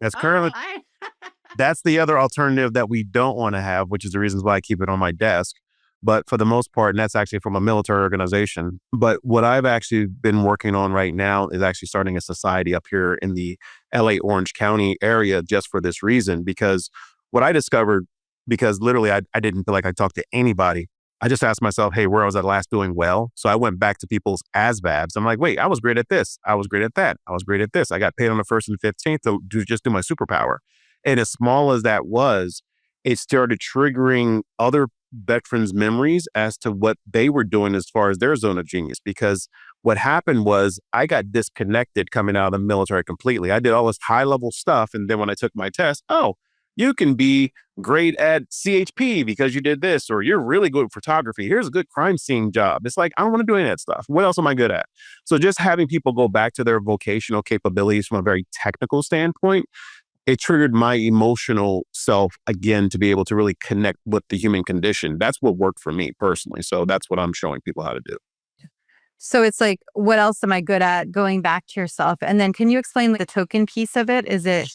Speaker 2: That's currently that's the other alternative that we don't want to have, which is the reasons why I keep it on my desk. But for the most part, and that's actually from a military organization. But what I've actually been working on right now is actually starting a society up here in the LA Orange County area just for this reason. Because what I discovered, because literally I didn't feel like I talked to anybody. I just asked myself, hey, where was I last doing well? So I went back to people's ASVABs. I'm like, wait, I was great at this. I was great at that. I was great at this. I got paid on the 1st and 15th to just do my superpower. And as small as that was, it started triggering other veterans' memories as to what they were doing as far as their zone of genius. Because what happened was I got disconnected coming out of the military completely. I did all this high level stuff. And then when I took my test, you can be great at CHP because you did this, or you're really good at photography. Here's a good crime scene job. It's like, I don't want to do any of that stuff. What else am I good at? So just having people go back to their vocational capabilities from a very technical standpoint, it triggered my emotional self again to be able to really connect with the human condition. That's what worked for me personally. So that's what I'm showing people how to do.
Speaker 1: So it's like, what else am I good at? Going back to yourself. And then can you explain the token piece of it? Is it...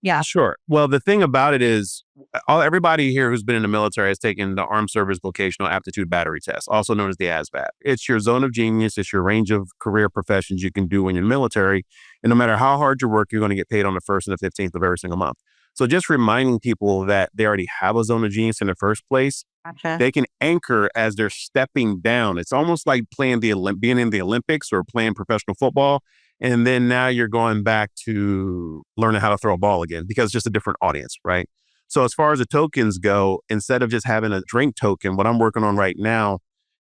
Speaker 1: Yeah,
Speaker 2: sure. Well, the thing about it is everybody here who's been in the military has taken the Armed Service Vocational Aptitude Battery Test, also known as the ASVAB. It's your zone of genius. It's your range of career professions you can do when you're in the military. And no matter how hard you work, you're going to get paid on the 1st and the 15th of every single month. So just reminding people that they already have a zone of genius in the first place, they can anchor as they're stepping down. It's almost like playing being in the Olympics or playing professional football. And then now you're going back to learning how to throw a ball again because it's just a different audience, right? So as far as the tokens go, instead of just having a drink token, what I'm working on right now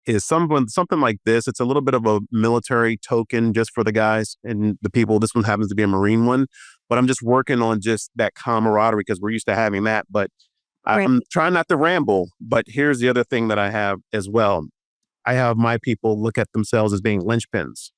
Speaker 2: is something like this. It's a little bit of a military token just for the guys and the people. This one happens to be a Marine one, but I'm just working on just that camaraderie because we're used to having that. But I'm trying not to ramble, but here's the other thing that I have as well. I have my people look at themselves as being linchpins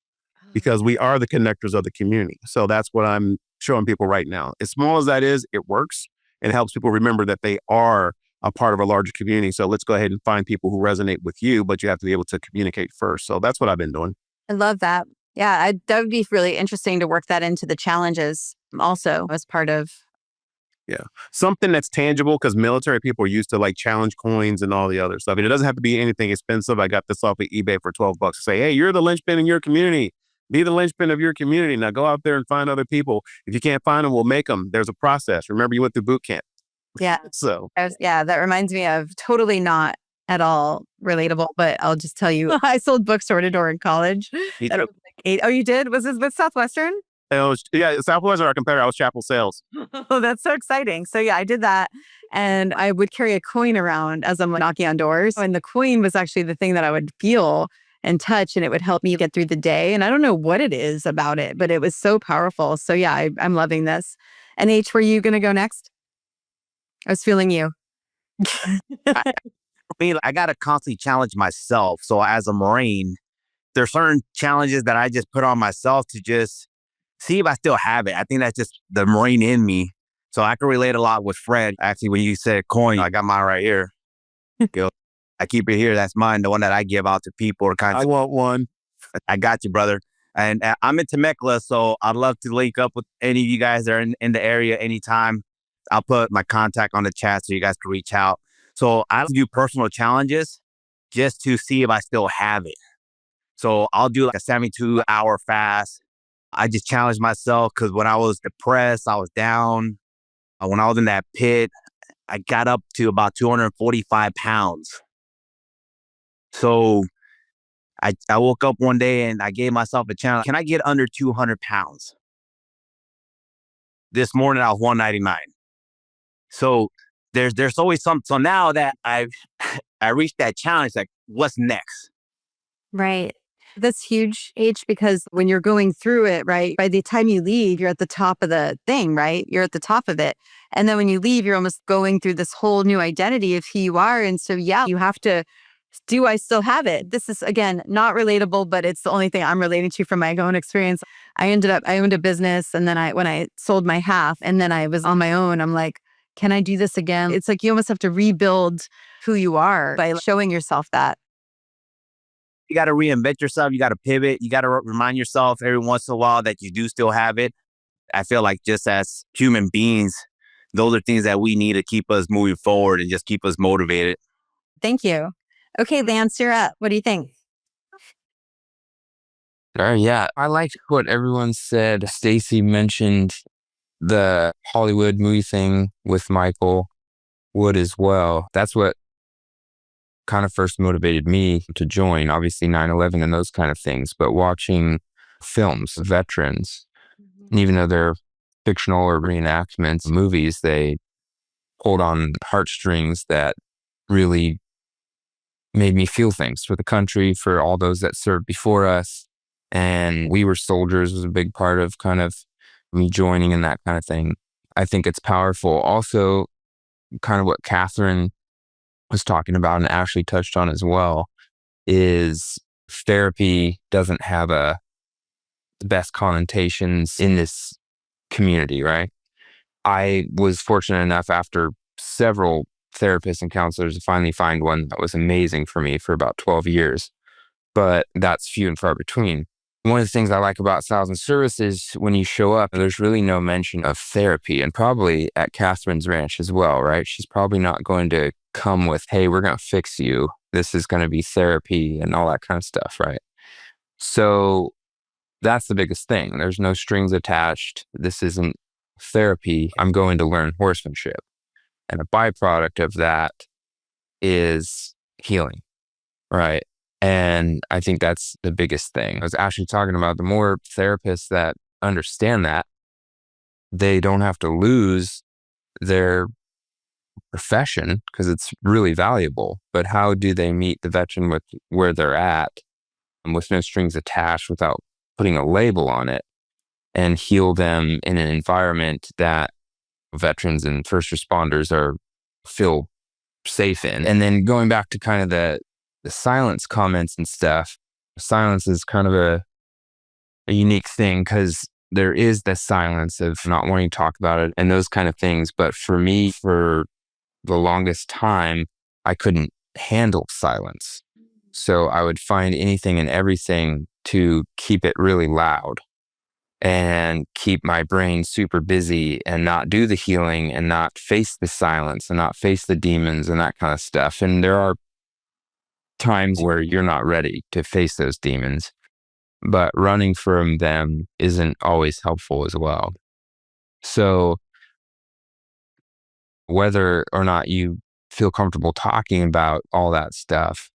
Speaker 2: because we are the connectors of the community. So that's what I'm showing people right now. As small as that is, it works and helps people remember that they are a part of a larger community. So let's go ahead and find people who resonate with you, but you have to be able to communicate first. So that's what I've been doing.
Speaker 1: I love that. Yeah, that would be really interesting to work that into the challenges also as part of.
Speaker 2: Yeah. Something that's tangible because military people are used to like challenge coins and all the other stuff. And it doesn't have to be anything expensive. I got this off of eBay for $12 to say, hey, you're the linchpin in your community. Be the linchpin of your community. Now go out there and find other people. If you can't find them, we'll make them. There's a process. Remember, you went through boot camp.
Speaker 1: Yeah.
Speaker 2: So,
Speaker 1: that reminds me of totally not at all relatable, but I'll just tell you, I sold books door to door in college. Oh, you did? Was this with Southwestern?
Speaker 2: Southwestern, our competitor. I was Chapel Sales.
Speaker 1: Oh, that's so exciting. So yeah, I did that. And I would carry a coin around as I'm knocking on doors. And the coin was actually the thing that I would feel and touch, and it would help me get through the day. And I don't know what it is about it, but it was so powerful. So yeah, I'm loving this. And H, were you going to go next? I was feeling you.
Speaker 8: For me, I got to constantly challenge myself. So as a Marine, there's certain challenges that I just put on myself to just see if I still have it. I think that's just the Marine in me. So I can relate a lot with Fred. Actually, when you said coin, I got mine right here. I keep it here. That's mine. The one that I give out to people.
Speaker 2: I want one.
Speaker 8: I got you, brother. And I'm in Temecula, so I'd love to link up with any of you guys that are in the area anytime. I'll put my contact on the chat so you guys can reach out. So I do personal challenges just to see if I still have it. So I'll do like a 72-hour fast. I just challenge myself because when I was depressed, I was down. When I was in that pit, I got up to about 245 pounds. So I woke up one day and I gave myself a challenge. Can I get under 200 pounds? This morning, I was 199. So there's always something. So now that I reached that challenge, like what's next?
Speaker 1: Right. That's huge, H, because when you're going through it, right, by the time you leave, you're at the top of the thing, right? You're at the top of it. And then when you leave, you're almost going through this whole new identity of who you are. And so, yeah, you have to, do I still have it? This is, again, not relatable, but it's the only thing I'm relating to from my own experience. I owned a business, and then when I sold my half and then I was on my own, I'm like, can I do this again? It's like you almost have to rebuild who you are by showing yourself that.
Speaker 8: You got to reinvent yourself. You got to pivot. You got to remind yourself every once in a while that you do still have it. I feel like just as human beings, those are things that we need to keep us moving forward and just keep us motivated.
Speaker 1: Thank you. Okay, Lance, you're up. What do you think?
Speaker 11: Yeah, I liked what everyone said. Stacey mentioned the Hollywood movie thing with Michael Wood as well. That's what kind of first motivated me to join, obviously 9/11 and those kind of things, but watching films, veterans, and even though they're fictional or reenactments, movies, they hold on heartstrings that really made me feel things for the country, for all those that served before us. And We Were Soldiers was a big part of kind of me joining and that kind of thing. I think it's powerful. Also, kind of what Kathryn was talking about and Ashley touched on as well, is therapy doesn't have the best connotations in this community, right? I was fortunate enough after several therapists and counselors to finally find one that was amazing for me for about 12 years, but that's few and far between. One of the things I like about Sales and Service is when you show up, there's really no mention of therapy, and probably at Kathryn's ranch as well, right? She's probably not going to come with, hey, we're going to fix you. This is going to be therapy and all that kind of stuff, right? So that's the biggest thing. There's no strings attached. This isn't therapy. I'm going to learn horsemanship. And a byproduct of that is healing, right? And I think that's the biggest thing. I was actually talking about the more therapists that understand that, they don't have to lose their profession because it's really valuable. But how do they meet the veteran with where they're at and with no strings attached without putting a label on it and heal them in an environment that veterans and first responders feel safe in? And then going back to kind of the silence comments and stuff, silence is kind of a unique thing because there is the silence of not wanting to talk about it and those kind of things. But for me, for the longest time, I couldn't handle silence. So I would find anything and everything to keep it really loud and keep my brain super busy and not do the healing and not face the silence and not face the demons and that kind of stuff. And there are times where you're not ready to face those demons, but running from them isn't always helpful as well. So whether or not you feel comfortable talking about all that stuff,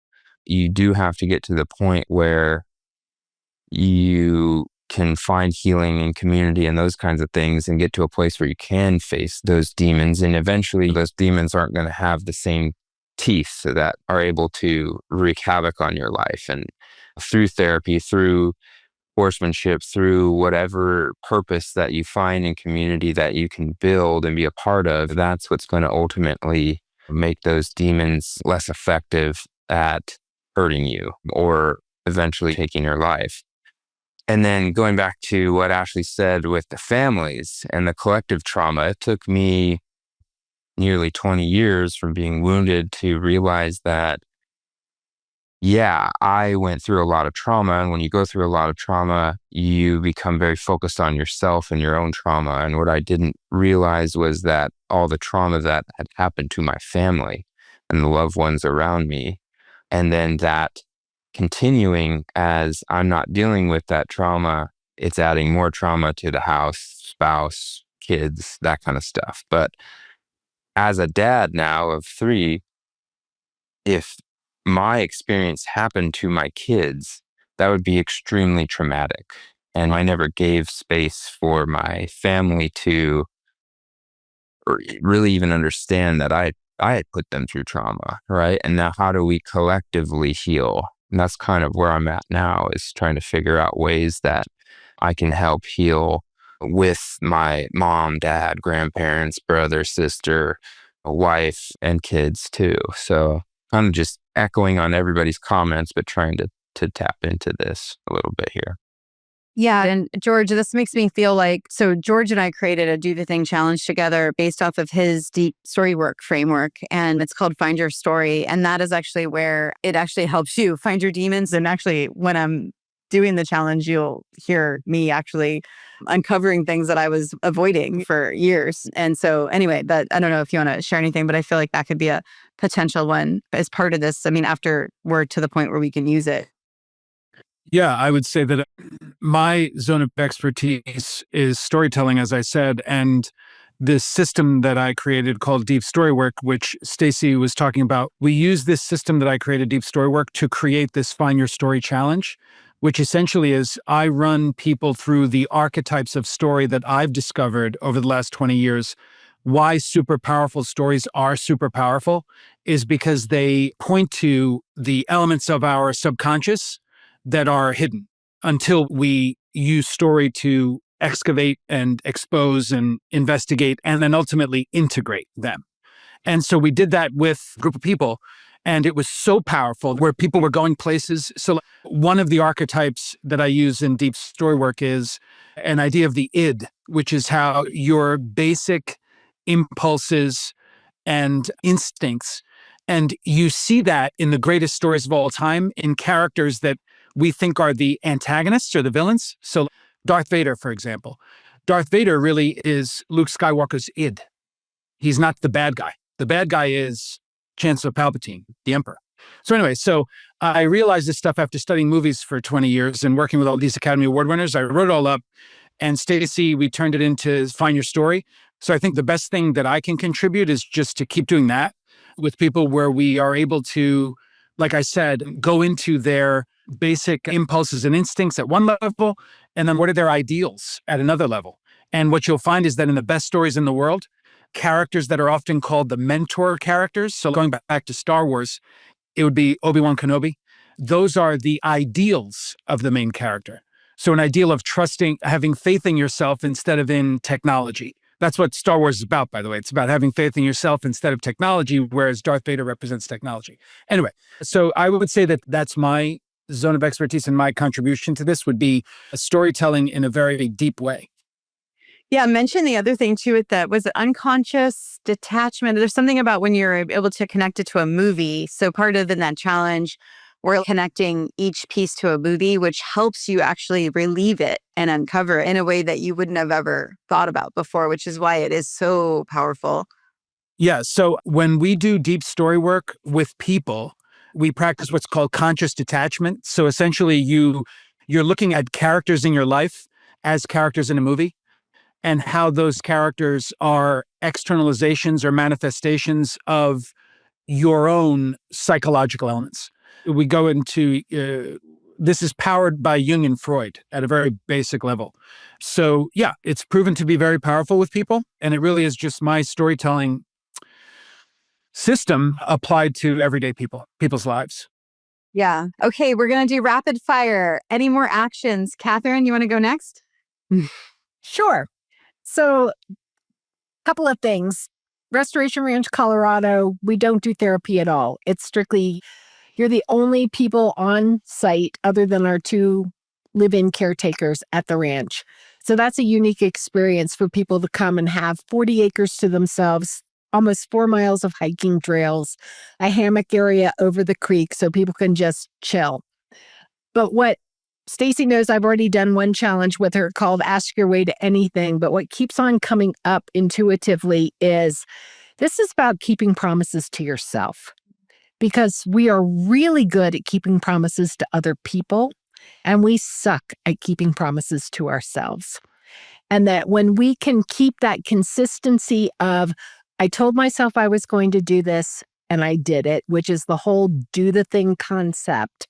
Speaker 11: you do have to get to the point where you can find healing and community and those kinds of things and get to a place where you can face those demons. And eventually those demons aren't going to have the same teeth that are able to wreak havoc on your life. And through therapy, through horsemanship, through whatever purpose that you find in community that you can build and be a part of, that's what's going to ultimately make those demons less effective at hurting you or eventually taking your life. And then going back to what Ashley said with the families and the collective trauma, it took me nearly 20 years from being wounded to realize that, yeah, I went through a lot of trauma. And when you go through a lot of trauma, you become very focused on yourself and your own trauma. And what I didn't realize was that all the trauma that had happened to my family and the loved ones around me, and then that continuing as I'm not dealing with that trauma, it's adding more trauma to the house, spouse, kids, that kind of stuff. But as a dad now of 3, if my experience happened to my kids, that would be extremely traumatic. And I never gave space for my family to really even understand that I had put them through trauma, right? And now how do we collectively heal? And that's kind of where I'm at now, is trying to figure out ways that I can help heal with my mom, dad, grandparents, brother, sister, wife, and kids too. So kind of just echoing on everybody's comments, but trying to tap into this a little bit here.
Speaker 1: Yeah. And George, this makes me feel like, so George and I created a Do the Thing challenge together based off of his deep story work framework. And it's called Find Your Story. And that is actually where it actually helps you find your demons. And actually, when I'm doing the challenge, you'll hear me actually uncovering things that I was avoiding for years. And so anyway, I don't know if you want to share anything, but I feel like that could be a potential one as part of this. I mean, after we're to the point where we can use it.
Speaker 12: Yeah, I would say that my zone of expertise is storytelling, as I said, and this system that I created called Deep Story Work, which Stacey was talking about. We use this system that I created, Deep Story Work, to create this Find Your Story challenge, which essentially is I run people through the archetypes of story that I've discovered over the last 20 years. Why super powerful stories are super powerful is because they point to the elements of our subconscious that are hidden until we use story to excavate and expose and investigate and then ultimately integrate them. And so we did that with a group of people, and it was so powerful where people were going places. So one of the archetypes that I use in deep story work is an idea of the id, which is how your basic impulses and instincts. And you see that in the greatest stories of all time in characters that we think are the antagonists or the villains. So Darth Vader, for example. Darth Vader really is Luke Skywalker's id. He's not the bad guy. The bad guy is Chancellor Palpatine, the Emperor. So anyway, I realized this stuff after studying movies for 20 years and working with all these Academy Award winners. I wrote it all up. And Stacey, we turned it into Find Your Story. So I think the best thing that I can contribute is just to keep doing that with people where we are able to like I said, go into their basic impulses and instincts at one level, and then what are their ideals at another level. And what you'll find is that in the best stories in the world, characters that are often called the mentor characters, so going back to Star Wars, it would be Obi-Wan Kenobi. Those are the ideals of the main character. So an ideal of trusting, having faith in yourself instead of in technology. That's what Star Wars is about, by the way. It's about having faith in yourself instead of technology, whereas Darth Vader represents technology. Anyway, so I would say that that's my zone of expertise, and my contribution to this would be storytelling in a very deep way.
Speaker 1: Yeah, mention the other thing to it that was unconscious detachment. There's something about when you're able to connect it to a movie. So part of that challenge, we're connecting each piece to a movie, which helps you actually relieve it and uncover it in a way that you wouldn't have ever thought about before, which is why it is so powerful.
Speaker 12: Yeah, so when we do deep story work with people, we practice what's called conscious detachment. So essentially you're looking at characters in your life as characters in a movie, and how those characters are externalizations or manifestations of your own psychological elements. We go into, this is powered by Jung and Freud at a very basic level. So yeah, it's proven to be very powerful with people. And it really is just my storytelling system applied to everyday people's lives.
Speaker 1: Yeah. Okay, we're going to do rapid fire. Any more actions? Kathryn, you want to go next?
Speaker 3: Sure. So, couple of things. Restoration Ranch, Colorado, we don't do therapy at all. It's strictly, you're the only people on site other than our 2 live-in caretakers at the ranch. So that's a unique experience for people to come and have 40 acres to themselves, almost 4 miles of hiking trails, a hammock area over the creek so people can just chill. But what Stacey knows, I've already done one challenge with her called Ask Your Way to Anything. But what keeps on coming up intuitively is this is about keeping promises to yourself, because we are really good at keeping promises to other people, and we suck at keeping promises to ourselves. And that when we can keep that consistency of, I told myself I was going to do this and I did it, which is the whole do the thing concept,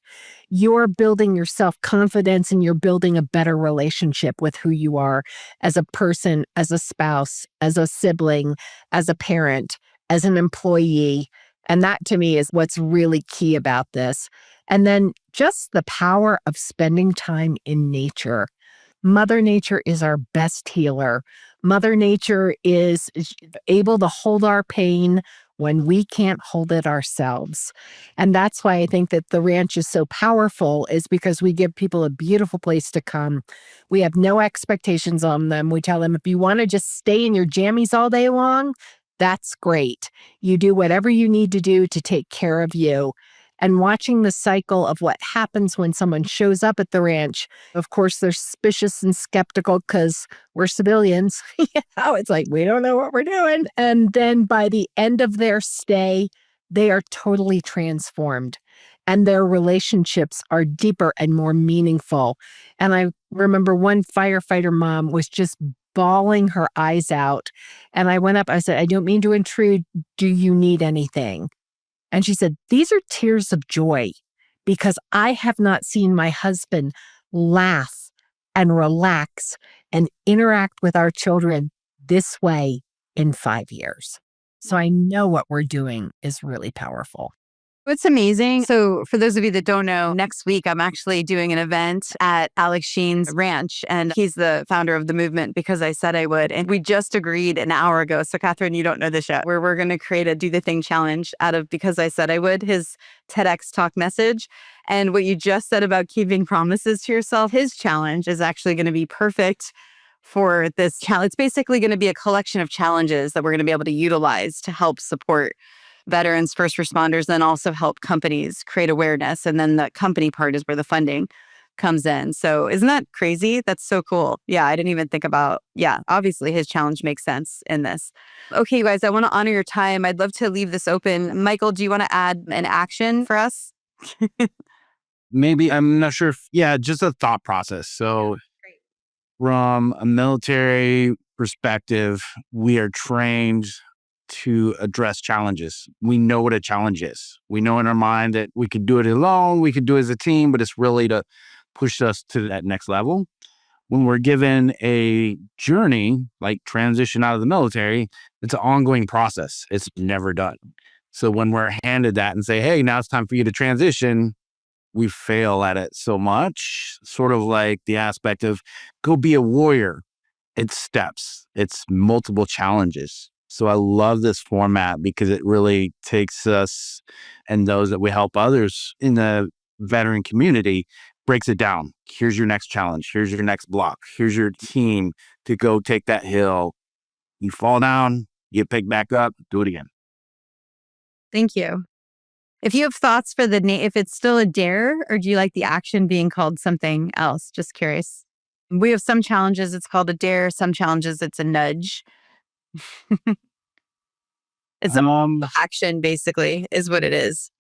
Speaker 3: you're building your self-confidence and you're building a better relationship with who you are as a person, as a spouse, as a sibling, as a parent, as an employee. And that to me is what's really key about this. And then just the power of spending time in nature. Mother Nature is our best healer. Mother Nature is able to hold our pain when we can't hold it ourselves. And that's why I think that the ranch is so powerful, is because we give people a beautiful place to come. We have no expectations on them. We tell them, if you want to just stay in your jammies all day long, that's great. You do whatever you need to do to take care of you. And watching the cycle of what happens when someone shows up at the ranch. Of course, they're suspicious and skeptical because we're civilians. It's like, we don't know what we're doing. And then by the end of their stay, they are totally transformed. And their relationships are deeper and more meaningful. And I remember one firefighter mom was just bawling her eyes out. And I went up, I said, I don't mean to intrude. Do you need anything? And she said, these are tears of joy, because I have not seen my husband laugh and relax and interact with our children this way in 5 years. So I know what we're doing is really powerful.
Speaker 1: It's amazing. So for those of you that don't know, next week, I'm actually doing an event at Alex Sheen's ranch, and he's the founder of the movement Because I Said I Would. And we just agreed an hour ago. So Kathryn, you don't know this yet, where we're going to create a Do the Thing challenge out of Because I Said I Would, his TEDx talk message. And what you just said about keeping promises to yourself, his challenge is actually going to be perfect for this challenge. It's basically going to be a collection of challenges that we're going to be able to utilize to help support veterans, first responders, then also help companies create awareness. And then the company part is where the funding comes in. So isn't that crazy? That's so cool. Yeah, I didn't even think about, obviously his challenge makes sense in this. Okay, you guys, I want to honor your time. I'd love to leave this open. Michael, do you want to add an action for us?
Speaker 4: Maybe, I'm not sure just a thought process. So from a military perspective, we are trained to address challenges. We know what a challenge is. We know in our mind that we could do it alone, we could do it as a team, but it's really to push us to that next level. When we're given a journey, like transition out of the military, it's an ongoing process. It's never done. So when we're handed that and say, hey, now it's time for you to transition, we fail at it so much. Sort of like the aspect of go be a warrior. It's steps. It's multiple challenges. So I love this format because it really takes us and those that we help others in the veteran community, breaks it down. Here's your next challenge. Here's your next block. Here's your team to go take that hill. You fall down, you pick back up, do it again.
Speaker 1: Thank you. If you have thoughts for the name, if it's still a dare, or do you like the action being called something else? Just curious. We have some challenges, it's called a dare. Some challenges, it's a nudge. It's action, basically, is what it is.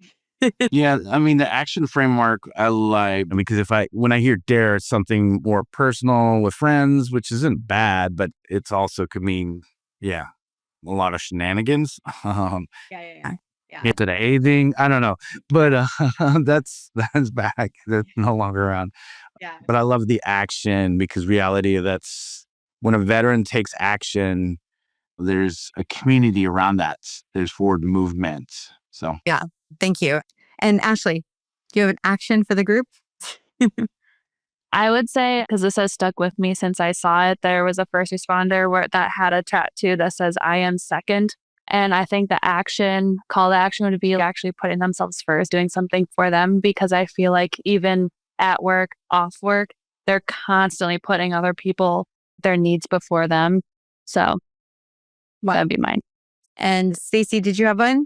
Speaker 4: Yeah, I mean, the action framework I like, because when I hear dare, it's something more personal with friends, which isn't bad, but it's also could mean, a lot of shenanigans.
Speaker 1: Yeah.
Speaker 4: Today thing, I don't know, but that's back. That's no longer around.
Speaker 1: Yeah.
Speaker 4: But I love the action because reality, that's when a veteran takes action, there's a community around that. There's forward movement. So
Speaker 1: Yeah. Thank you. And Ashley, do you have an action for the group?
Speaker 5: I would say, because this has stuck with me since I saw it, there was a first responder that had a tattoo that says, I am second. And I think the call to action would be actually putting themselves first, doing something for them, because I feel like even at work, off work, they're constantly putting other people, their needs before them. So that'd be mine.
Speaker 1: And Stacey, did you have one?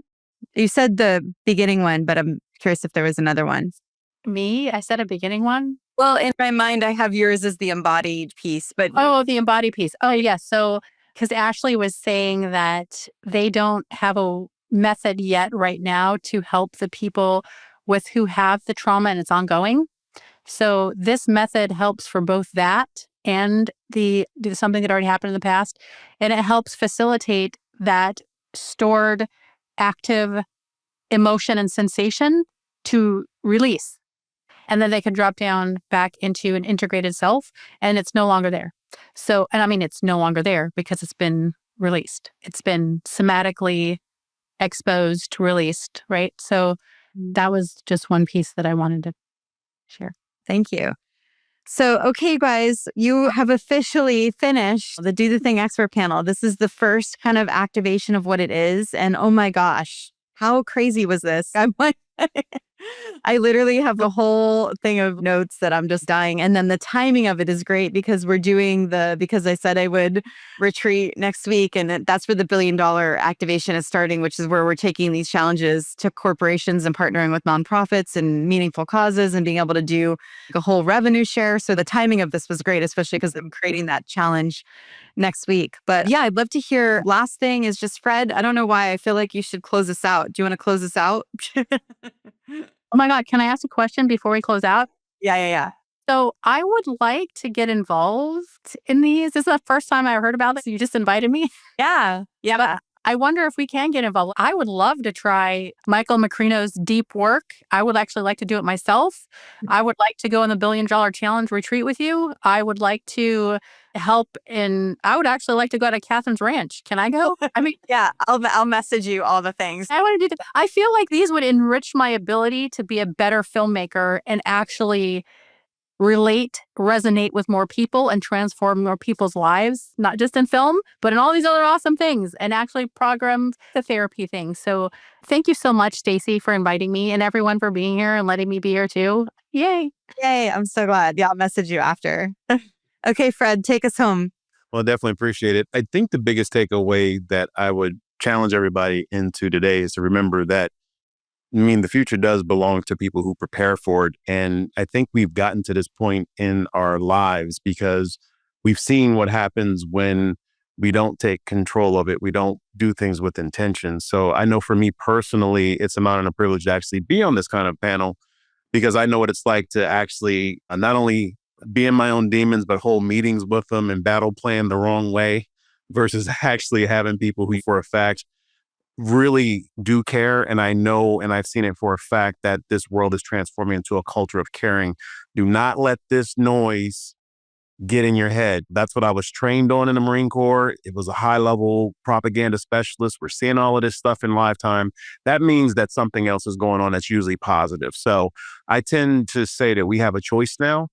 Speaker 1: You said the beginning one, but I'm curious if there was another one.
Speaker 9: Me? I said a beginning one?
Speaker 1: Well, in my mind, I have yours as the embodied piece, but...
Speaker 9: Oh, the embodied piece. Oh, yes. So, because Ashley was saying that they don't have a method yet right now to help the people who have the trauma and it's ongoing. So this method helps for both that and something that already happened in the past. And it helps facilitate that stored active emotion and sensation to release. And then they can drop down back into an integrated self and it's no longer there. So, and I mean, it's no longer there because it's been released. It's been somatically exposed, released, right? So that was just one piece that I wanted to share.
Speaker 1: Thank you. So, okay, you guys, you have officially finished the Do the Thing Expert panel. This is the first kind of activation of what it is. And oh my gosh, how crazy was this? I'm like, I literally have the whole thing of notes that I'm just dying. And then the timing of it is great because we're doing because I said I would retreat next week. And that's where the $1 billion activation is starting, which is where we're taking these challenges to corporations and partnering with nonprofits and meaningful causes and being able to do a whole revenue share. So the timing of this was great, especially because I'm creating that challenge next week. But yeah, I'd love to hear. Last thing is just Fred. I don't know why I feel like you should close this out. Do you want to close this out?
Speaker 9: Oh my God, can I ask a question before we close out?
Speaker 1: Yeah.
Speaker 9: So I would like to get involved in these. This is the first time I heard about this. You just invited me.
Speaker 1: Yeah.
Speaker 9: But I wonder if we can get involved. I would love to try Michael Makrinos' deep work. I would actually like to do it myself. I would like to go on the $1 billion challenge retreat with you. I would like to help I would actually like to go to Kathryn's ranch. Can I go? I mean,
Speaker 1: yeah, I'll message you all the things.
Speaker 9: I want to do that. I feel like these would enrich my ability to be a better filmmaker and actually resonate with more people and transform more people's lives, not just in film, but in all these other awesome things and actually program the therapy thing. So thank you so much, Stacey, for inviting me and everyone for being here and letting me be here too. Yay.
Speaker 1: I'm so glad. Yeah, I'll message you after. Okay, Fred, take us home.
Speaker 2: Well, definitely appreciate it. I think the biggest takeaway that I would challenge everybody into today is to remember that the future does belong to people who prepare for it. And I think we've gotten to this point in our lives because we've seen what happens when we don't take control of it. We don't do things with intention. So I know for me personally, it's a mountain of privilege to actually be on this kind of panel because I know what it's like to actually not only be in my own demons, but hold meetings with them and battle plan the wrong way versus actually having people who for a fact really do care. And I know, and I've seen it for a fact, that this world is transforming into a culture of caring. Do not let this noise get in your head. That's what I was trained on in the Marine Corps. It was a high level propaganda specialist. We're seeing all of this stuff in lifetime. That means that something else is going on that's usually positive. So I tend to say that we have a choice now.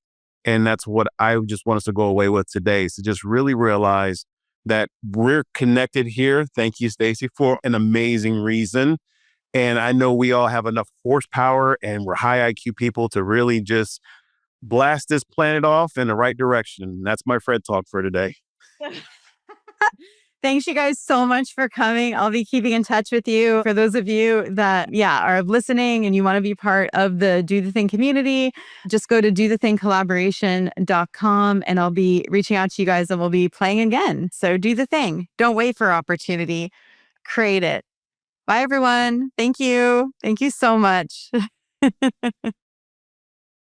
Speaker 2: And that's what I just want us to go away with today. So just really realize that we're connected here. Thank you, Stacey, for an amazing reason. And I know we all have enough horsepower and we're high IQ people to really just blast this planet off in the right direction. That's my Fred talk for today.
Speaker 1: Thanks, you guys, so much for coming. I'll be keeping in touch with you. For those of you that, are listening and you want to be part of the Do the Thing community, just go to dothethingcollaboration.com and I'll be reaching out to you guys and we'll be playing again. So do the thing. Don't wait for opportunity. Create it. Bye, everyone. Thank you. Thank you so much.